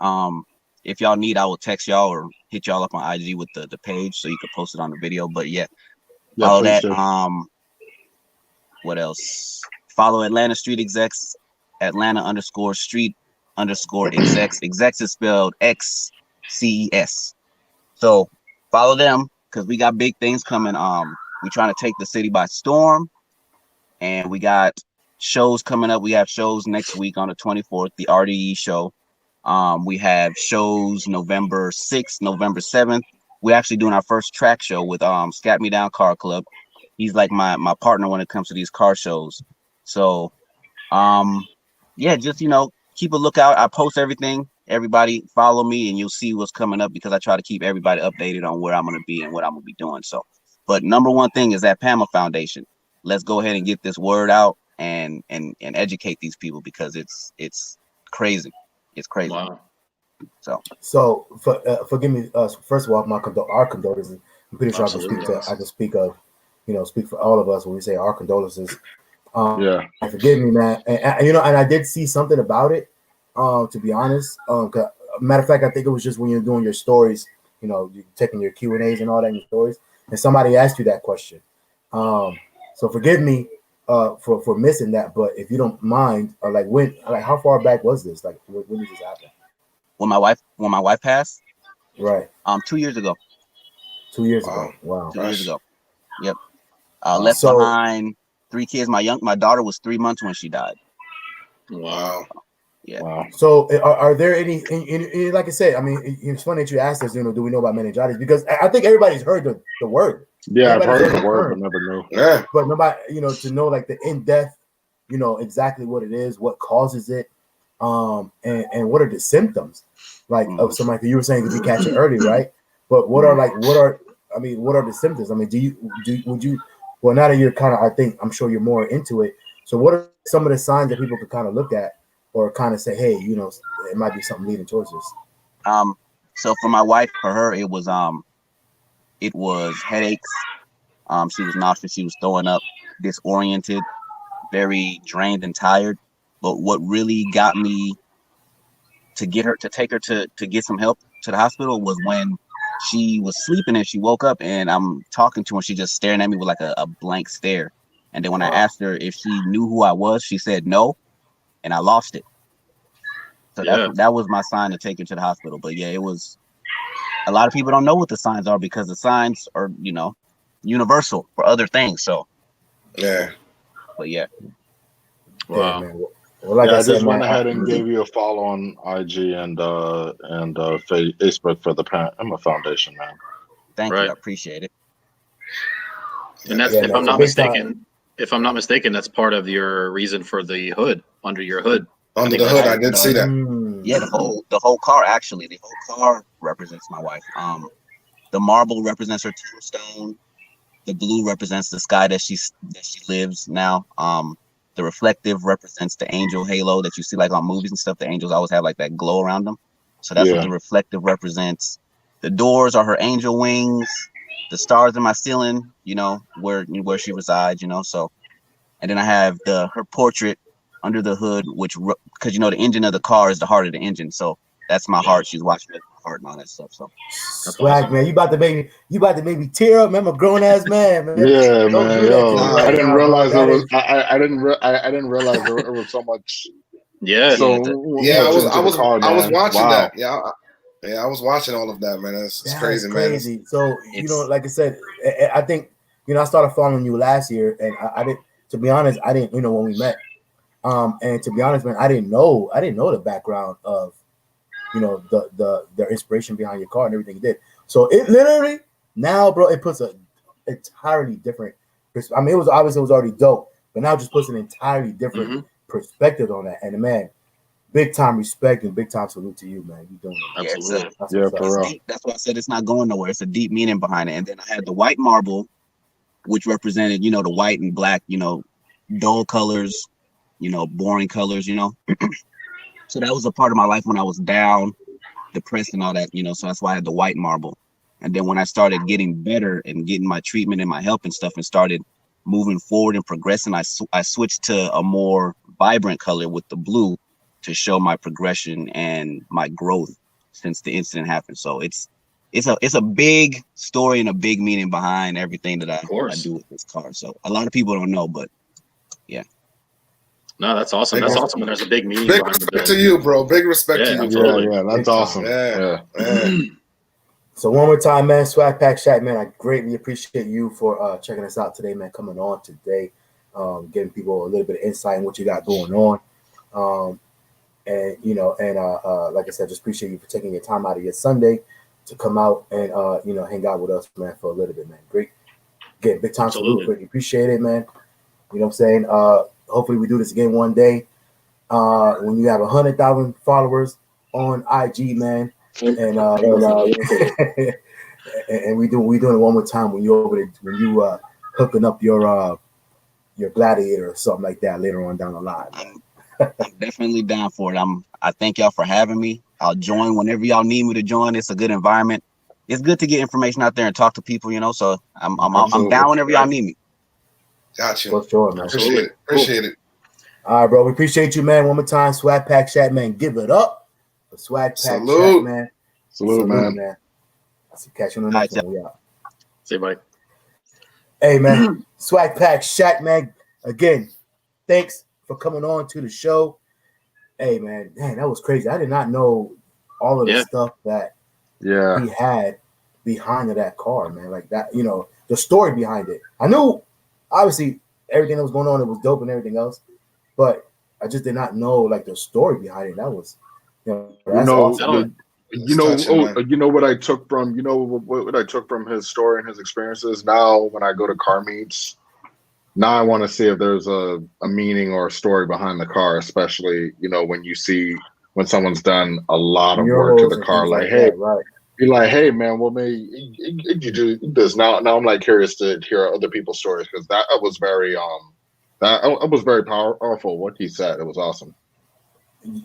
If y'all need, I will text y'all or hit y'all up on IG with the page so you can post it on the video. But yeah, follow please that. do. What else? Follow Atlanta Street Execs, Atlanta_Street_Execs. Execs is spelled XCES. So follow them because we got big things coming. We trying to take the city by storm, and we got shows coming up. We have shows next week on the 24th, the RDE show. We have shows November 6th, November 7th. We're actually doing our first track show with Scat Me Down Car Club. He's like my partner when it comes to these car shows. So yeah, just keep a lookout. I post everything. Everybody follow me and you'll see what's coming up, because I try to keep everybody updated on where I'm going to be and what I'm going to be doing. So, but number one thing is that PAMA Foundation. Let's go ahead and get this word out and educate these people, because it's crazy. It's crazy. Wow. So forgive me. First of all, our condolences. I'm pretty sure Absolutely. I can speak for all of us when we say our condolences. Yeah. And forgive me, man. And I did see something about it. To be honest, matter of fact, I think it was just when you're doing your stories, you're taking your Q&As and all that in your stories, and somebody asked you that question. So forgive me for missing that, but if you don't mind, how far back was this? Like, when did this happen? When my wife passed, Right. 2 years ago. 2 years ago. Wow. 2 years ago. Yep. Wow. Left behind 3 kids. My daughter was 3 months when she died. Wow. Yeah. Wow. So are there any, like I said, I mean, it's funny that you asked us, do we know about meningitis? Because I think everybody's heard the word. Yeah, I've Everybody's heard the word, but never knew. Yeah. But nobody, to know like the in-depth, exactly what it is, what causes it, and what are the symptoms, like of something like you were saying, if you catch it early, right? But what are the symptoms? I mean, would you? Well, now that you're I'm sure you're more into it. So what are some of the signs that people could kind of look at or kind of say, hey, it might be something leading towards this? So for my wife, for her, it was headaches. She was nauseous. She was throwing up, disoriented, very drained and tired. But what really got me to take her to get some help to the hospital was when she was sleeping and she woke up and I'm talking to her and she just staring at me with like a blank stare. And then when I asked her if she knew who I was, she said no, and I lost it. So that was my sign to take her to the hospital. But yeah, it was. A lot of people don't know what the signs are because the signs are, universal for other things. So yeah. But yeah. Wow. Yeah, man. Well, like I just said, went man, ahead and gave you a follow on IG and Facebook for the PAMA Foundation, man. Thank you. I appreciate it. And that's if I'm not mistaken, that's part of your reason for the hood under your hood. Under the hood, I did see that. Yeah, the whole car actually. The whole car represents my wife. The marble represents her tombstone. The blue represents the sky that she lives now. The reflective represents the angel halo that you see like on movies and stuff. The angels always have like that glow around them. So that's what the reflective represents. The doors are her angel wings. The stars in my ceiling, where she resides, So, and then I have her portrait under the hood, which because the engine of the car is the heart of the engine. So that's my heart. She's watching my heart and all that stuff. So Swag, awesome. Man, you about to make me tear up, man. I'm a grown ass man, man. Yeah, man. I didn't realize it was. I didn't realize there was so much. Yeah. So I was watching that. Yeah, I was watching all of that, man. It's crazy, man. Crazy. So like I said, I think I started following you last year, and I didn't. To be honest, I didn't. When we met, and to be honest, man, I didn't know the background of the inspiration behind your car and everything you did. So it literally now, bro, it puts an entirely different. I mean, it was already dope, but now it just puts an entirely different perspective on that. And man, big time respect and big time salute to you, man. You doing it. Yeah, Absolutely. That's Yeah, what's up. for real. That's why I said it's not going nowhere. It's a deep meaning behind it. And then I had the white marble, which represented, you know, the white and black, you know, dull colors, you know, boring colors, you know. So that was a part of my life when I was down, depressed and all that, you know. So that's why I had the white marble. And then when I started getting better and getting my treatment and my help and stuff and started moving forward and progressing, I switched to a more vibrant color with the blue to show my progression and my growth since the incident happened. So it's a big story and a big meaning behind everything that I do with this car. So a lot of people don't know, but yeah. No, that's awesome. That's awesome when there's a big meaning Big behind the respect build. to you, bro. Big respect to you. Absolutely. Yeah, that's awesome. Yeah. So one more time, man, Swaggpack Shaq, man, I greatly appreciate you for checking us out today, man, coming on today, giving people a little bit of insight on what you got going on. And, you know, and like I said, just appreciate you for taking your time out of your Sunday to come out and, you know, hang out with us, man, for a little bit, man. Great. Again, big time salute. Greatly appreciate it, man. You know what I'm saying? Hopefully we do this again one day. When you have 100,000 followers on IG, man. And and we doing it one more time when you're over there, when you hooking up your gladiator or something like that later on down the line. I'm definitely down for it. I thank y'all for having me. I'll join whenever y'all need me to join. It's a good environment. It's good to get information out there and talk to people, you know. So I'm down whenever y'all need me. Gotcha. For sure, man. Appreciate it. All right, bro. We appreciate you, man. One more time, Swaggpack Shaq, man. Give it up for Swaggpack Shaq, man. Salute, man. I'll catch you on the next one. We out. See you, buddy. Hey, man. Swaggpack Shaq, man. Again, thanks for coming on to the show. Hey, man. Dang, that was crazy. I did not know all of the stuff that he had behind that car, man. Like that, you know, the story behind it. I knew, obviously, everything that was going on, it was dope and everything else. But I just did not know, like, the story behind it. That was, you know, that's awesome. You know what I took from, you know what I took from his story and his experiences. Now when I go to car meets, now I want to see if there's a meaning or a story behind the car, especially, you know, when someone's done a lot of work to the car, like hey, be like, hey man, well maybe you do this. Now I'm like curious to hear other people's stories, because that was very powerful what he said. It was awesome.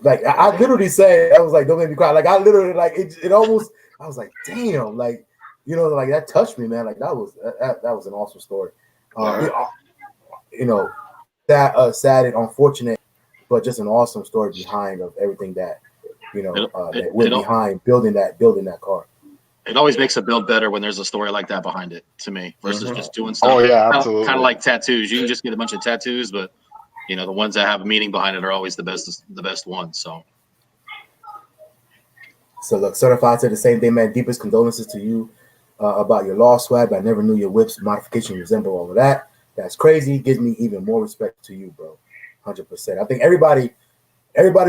Like I literally said, I was like, don't make me cry. Like I literally, like it almost, I was like, damn, like, you know, like that touched me, man. Like that was an awesome story. You know, that sad and unfortunate, but just an awesome story behind of everything that, you know, that went behind building that car. It always makes a build better when there's a story like that behind it, to me, versus just doing stuff. Oh yeah, absolutely. Kind of like tattoos. You can just get a bunch of tattoos, but you know, the ones that have a meaning behind it are always the best ones. So look, certified to the same day, man. Deepest condolences to you about your loss, Swag. I never knew your whip's modification resemble all of that. That's crazy. Gives me even more respect to you, bro. 100%. I think everybody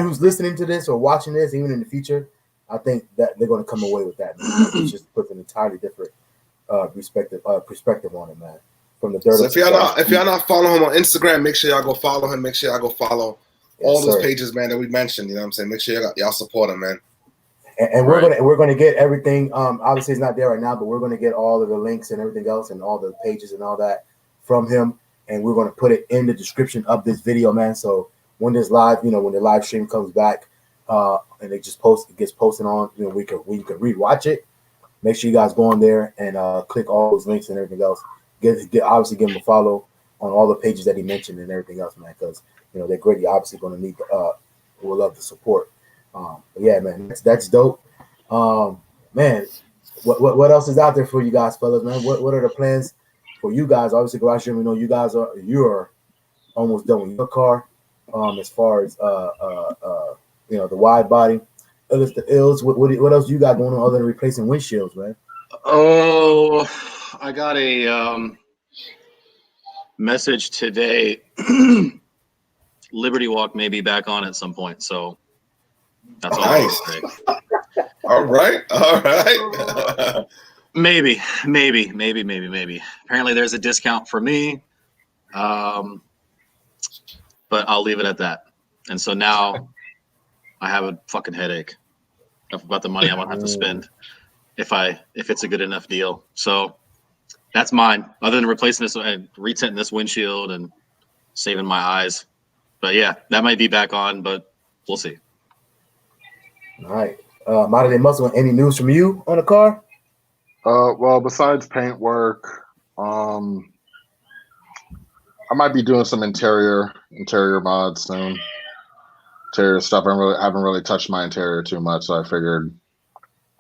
who's listening to this or watching this, even in the future, I think that they're going to come away with that. It's just puts an entirely different perspective on it, man. From the dirt. So if y'all not following him on Instagram, make sure y'all go follow him. Make sure y'all go follow all those pages, man, that we mentioned. You know what I'm saying? Make sure y'all support him, man. And we're gonna get everything. Obviously it's not there right now, but we're gonna get all of the links and everything else and all the pages and all that from him, and we're gonna put it in the description of this video, man. So when this live, you know, when the live stream comes back, and it gets posted on, you know, we can rewatch it. Make sure you guys go on there and click all those links and everything else. Obviously give him a follow on all the pages that he mentioned and everything else, man, because you know they're great. You're obviously going to need we'll love the support. But yeah, man, that's dope. Man, what else is out there for you guys, fellas, man? What are the plans for you guys? Obviously, Garage Gym, we know you're almost done with your car. As far as you know, the wide body, Illest the Ills. What else you got going on other than replacing windshields, man? Oh, I got a message today. Liberty Walk may be back on at some point, so that's all. Nice. All right. Maybe. Apparently, there's a discount for me, but I'll leave it at that. And so now I have a fucking headache about the money I'm gonna have to spend if it's a good enough deal. So that's mine. Other than replacing this and retinting this windshield and saving my eyes. But yeah, that might be back on, but we'll see. All right. Modern Day Muscle, any news from you on the car? Well, besides paint work, I might be doing some interior mods soon. Interior stuff. I haven't really touched my interior too much, so I figured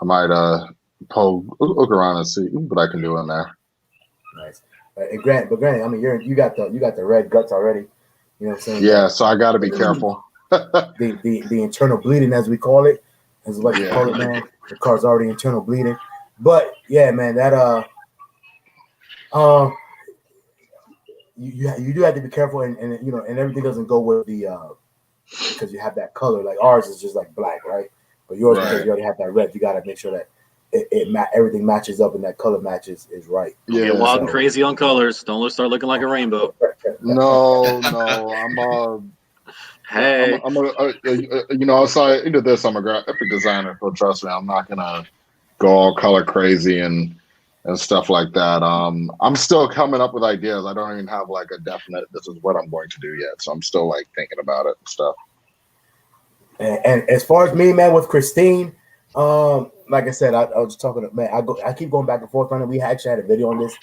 I might look around and see what I can do in there. Nice. And Grant, I mean, you got the red guts already. You know what I'm saying? Yeah, so I got to be careful. the internal bleeding, as we call it, as what you call it, man. The car's already internal bleeding. But yeah, man, that you do have to be careful, and you know, and everything doesn't go with the because you have that color. Like ours is just like black, right? But yours, because you already have that red, you got to make sure that everything matches up and that color matches is right. Yeah, get wild and crazy on colors. Don't start looking like a rainbow. No, Hey, I'm you know, aside into this, I'm a graphic designer, so trust me, I'm not gonna go all color crazy and stuff like that. I'm still coming up with ideas. I don't even have like a definite this is what I'm going to do yet, so I'm still like thinking about it and stuff. And as far as me, man, with Christine, like I said, I was talking to man. I keep going back and forth on it. We actually had a video on this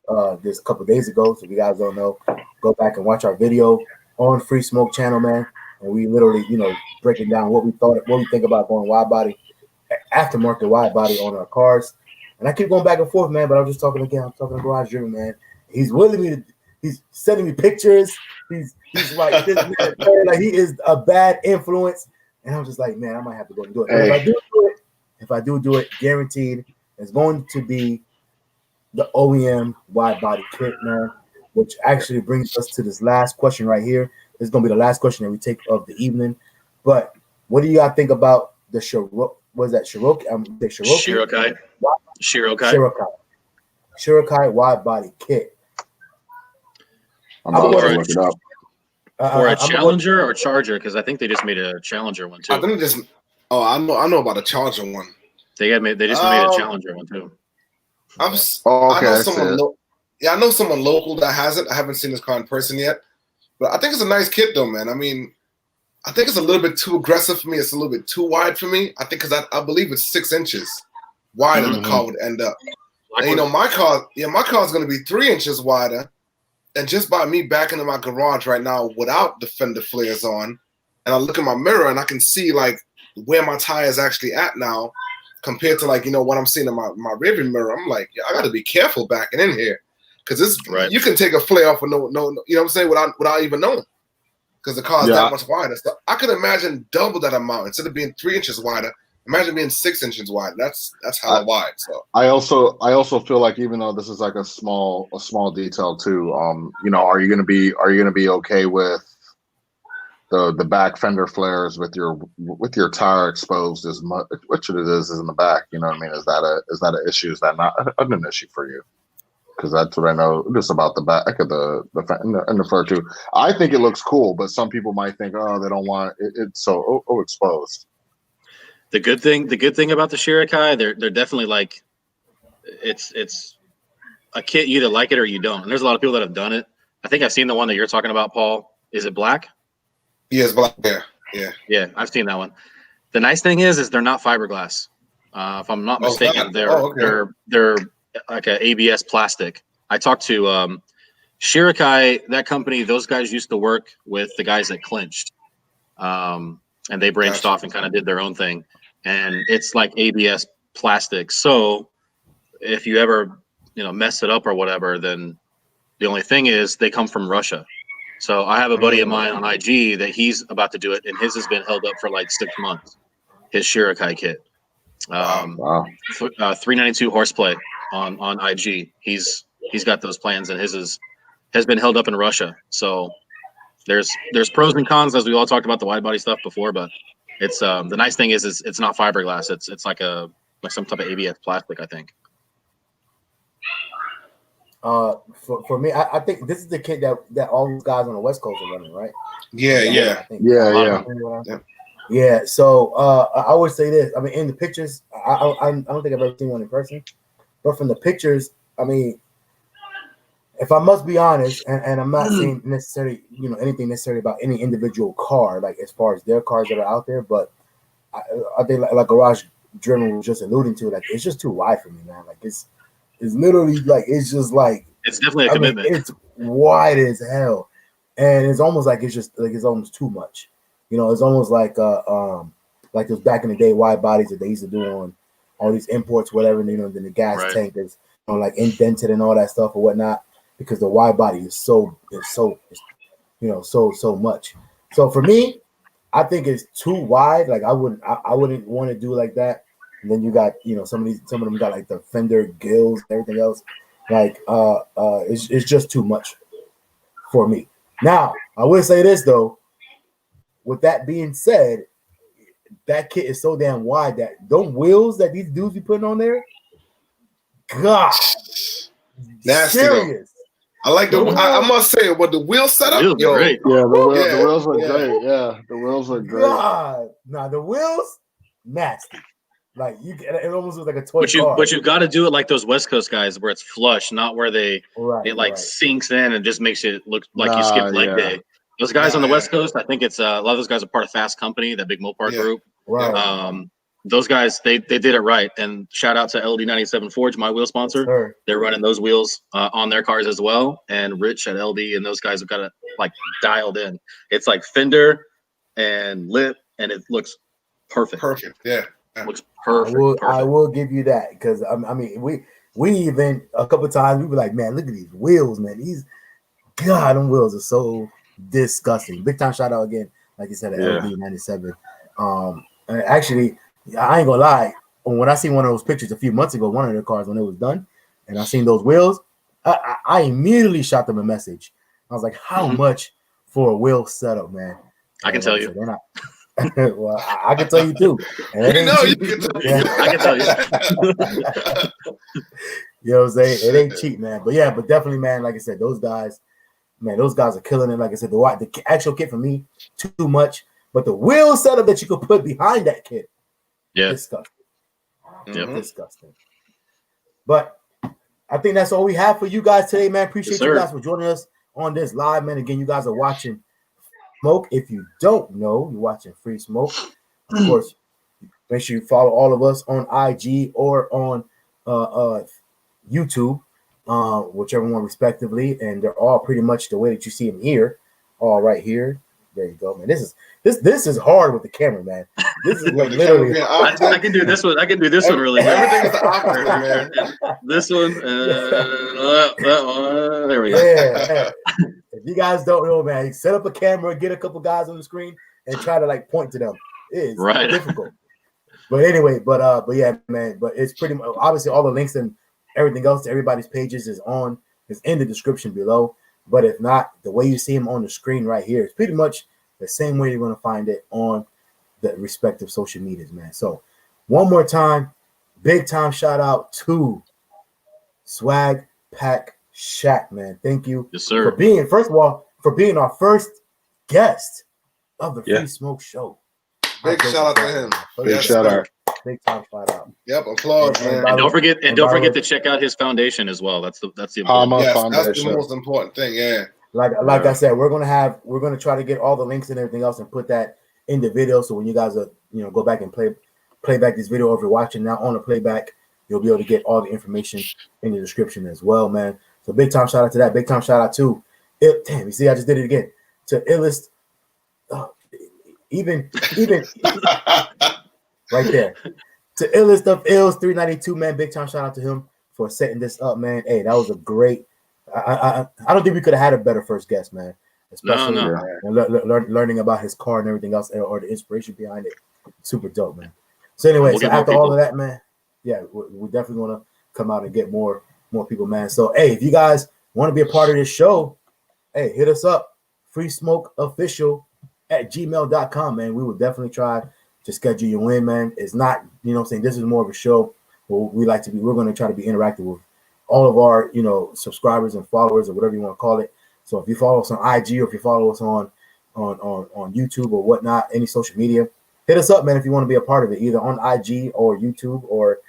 a couple days ago. So if you guys don't know, go back and watch our video on Free Smoke channel, man. And we literally, you know, breaking down what we think about going wide body, aftermarket wide body on our cars. And I keep going back and forth, man. But I'm just talking again. I'm talking to Garage Driven, man. He's willing me to. He's sending me pictures. He's like this, man, like he is a bad influence. And I'm just like, man, I might have to go and do it. Hey. If I do it, guaranteed, it's going to be the OEM wide body kit, man. Which actually brings us to this last question right here. This is going to be the last question that we take of the evening. But what do you guys think about the Shirokai wide body kit? I'm about to look it up. For a Challenger or Charger, because I think they just made a Challenger one too. I think just. Oh, I know about a Charger one. They just made a Challenger one too. I know someone local that has it. I haven't seen this car in person yet, but I think it's a nice kit though, man. I mean, I think it's a little bit too aggressive for me. It's a little bit too wide for me. I think because I believe it's 6 inches wider the car would end up. And you know, my car is going to be 3 inches wider. And just by me backing in my garage right now without the fender flares on, and I look in my mirror and I can see like where my tire is actually at now compared to like, you know, what I'm seeing in my rearview mirror. I'm like, I got to be careful backing in here because you can take a flare off with no, you know what I'm saying, without even knowing because the car is that much wider. So I could imagine double that amount instead of being 3 inches wider. Imagine being 6 inches wide. That's how wide. So I also feel like even though this is like a small detail too, you know, are you gonna be okay with the back fender flares with your tire exposed as much, which it is in the back? You know what I mean? Is that an issue? Is that not an issue for you? Because that's what I know just about the back of the and the flare too. I think it looks cool, but some people might think, oh, they don't want it so exposed. The good thing about the Shirokai, they're definitely like, it's a kit. You either like it or you don't. And there's a lot of people that have done it. I think I've seen the one that you're talking about, Paul. Is it black? Yeah, it's black. Yeah. I've seen that one. The nice thing is they're not fiberglass. If I'm not mistaken, they're like an ABS plastic. I talked to Shirokai, that company. Those guys used to work with the guys that Clinched, and they branched off and kind of did their own thing. And it's like ABS plastic. So if you ever, you know, mess it up or whatever, then the only thing is they come from Russia. So I have a buddy of mine on IG that he's about to do it, and his has been held up for like 6 months. His Shirokai kit, 392 horseplay on IG. He's got those plans, and his has been held up in Russia. So there's pros and cons, as we all talked about the wide body stuff before, but it's the nice thing is it's not fiberglass. It's like some type of ABS plastic, I think. For me, I think this is the kit that all these guys on the West Coast are running, right? Yeah. Yeah, so I would say this. I mean, in the pictures, I don't think I've ever seen one in person, but from the pictures, I mean, if I must be honest, and I'm not saying necessarily, anything necessarily about any individual car, like as far as their cars that are out there, but I think like Garage Driven was just alluding to, like it's just too wide for me, man. Like it's literally like it's just like it's definitely a commitment. It's wide as hell, and it's almost like it's just like it's almost too much. It's almost like those back in the day wide bodies that they used to do on all these imports, whatever. Then the gas tank is like indented and all that stuff or whatnot, because the wide body is so much. So for me, I think it's too wide. Like I wouldn't want to do like that. And then you got some of them got like the fender gills and everything else. Like it's just too much for me. Now I will say this though. With that being said, that kit is so damn wide that those wheels that these dudes be putting on there, gosh, nasty. Serious. I like I must say, what the wheel setup, yo. Great. Yeah, the wheels are great. Yeah, the wheels are great. God, nah, the wheels nasty. Like it almost looks like a toy car. But you've got to do it like those West Coast guys, where it's flush, not where it sinks in and just makes it look like you skipped leg day. Those guys on the West Coast, I think it's a lot of those guys are part of Fast Company, that big Mopar group. Right. Those guys, they did it right. And shout out to LD97 Forge, my wheel sponsor. Sure. They're running those wheels on their cars as well. And Rich at LD and those guys have got it like dialed in. It's like fender and lip, and it looks perfect. Perfect. Yeah. It looks perfect. I will give you that, because I mean we even a couple of times we were like, man, look at these wheels, man. Them wheels are so disgusting. Big time shout out again, like you said, at LD97. And actually, I ain't gonna lie, when I seen one of those pictures a few months ago, one of their cars when it was done, and I seen those wheels, I immediately shot them a message. I was like, how much for a wheel setup, man? I can tell you. They're not. Well, I can tell you too. And it ain't cheap. I can tell you. You know what I'm saying? It ain't cheap, man. But yeah, but definitely, man, like I said, those guys are killing it. Like I said, the actual kit for me, too much. But the wheel setup that you could put behind that kit, disgusting. Disgusting. But I think that's all we have for you guys today, man. Appreciate you guys for joining us on this live, man. Again, you guys are watching Smoke. If you don't know, you're watching Free Smoke. Of course, make sure you follow all of us on IG or on YouTube, whichever one respectively, and they're all pretty much the way that you see them here, all right here. There you go, man. This is hard with the camera, man. This is like literally. I can do this one. I can do this one really. Everything is the opposite, man. This one, that one. There we go. Yeah. If you guys don't know, man, set up a camera, get a couple guys on the screen, and try to like point to them. It is difficult. But anyway, but yeah, man. But it's pretty much obviously all the links and everything else to everybody's pages is in the description below. But if not, the way you see them on the screen right here is pretty much the same way you're going to find it on the respective social medias, man. So one more time, big time shout out to Swaggpack Shaq, man. Thank you for being, first of all, for being our first guest of the Free Smoke Show. Big shout out to him. Big shout out. Big time shout out. Yep, applause, man. And don't forget to check out his foundation as well. That's the important. That's the most important thing. Yeah. Like I said, we're gonna try to get all the links and everything else and put that in the video. So when you guys are go back and play back this video, or if you're watching now on the playback, you'll be able to get all the information in the description as well, man. So big time shout out to that. Big time shout out to damn, you see, I just did it again. To Illest, even right there. To Illest of Ills 392, man. Big time shout out to him for setting this up, man. Hey, that was a great. I don't think we could have had a better first guest, man. Especially learning about his car and everything else, or the inspiration behind it. Super dope, man. So anyway, so after all of that, man, yeah, we're definitely gonna come out and get more people, man. So hey, if you guys want to be a part of this show, hey, hit us up, freesmokeofficial@gmail.com, man. We will definitely try to schedule you in, man. It's not, this is more of a show where we're going to try to be interactive with all of our, subscribers and followers or whatever you want to call it. So if you follow us on IG or if you follow us on YouTube or whatnot, any social media, hit us up, man, if you want to be a part of it, either on IG or YouTube or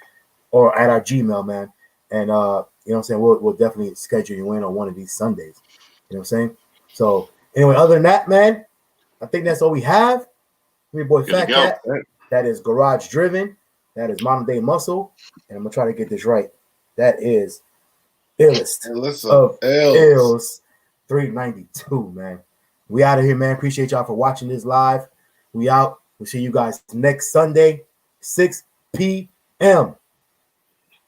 at our Gmail, man. And you know what I'm saying, we'll definitely schedule you in on one of these Sundays. You know what I'm saying? So anyway, other than that, man, I think that's all we have. Your boy FaTKaT. That is Garage Driven. That is Modern Day Muscle. And I'm gonna try to get this right. That is Illest of Ills 392, man. We out of here, man. Appreciate y'all for watching this live. We out. We'll see you guys next Sunday, 6 p.m.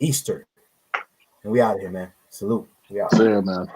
Eastern. And we out of here, man. Salute. We out. See ya, man.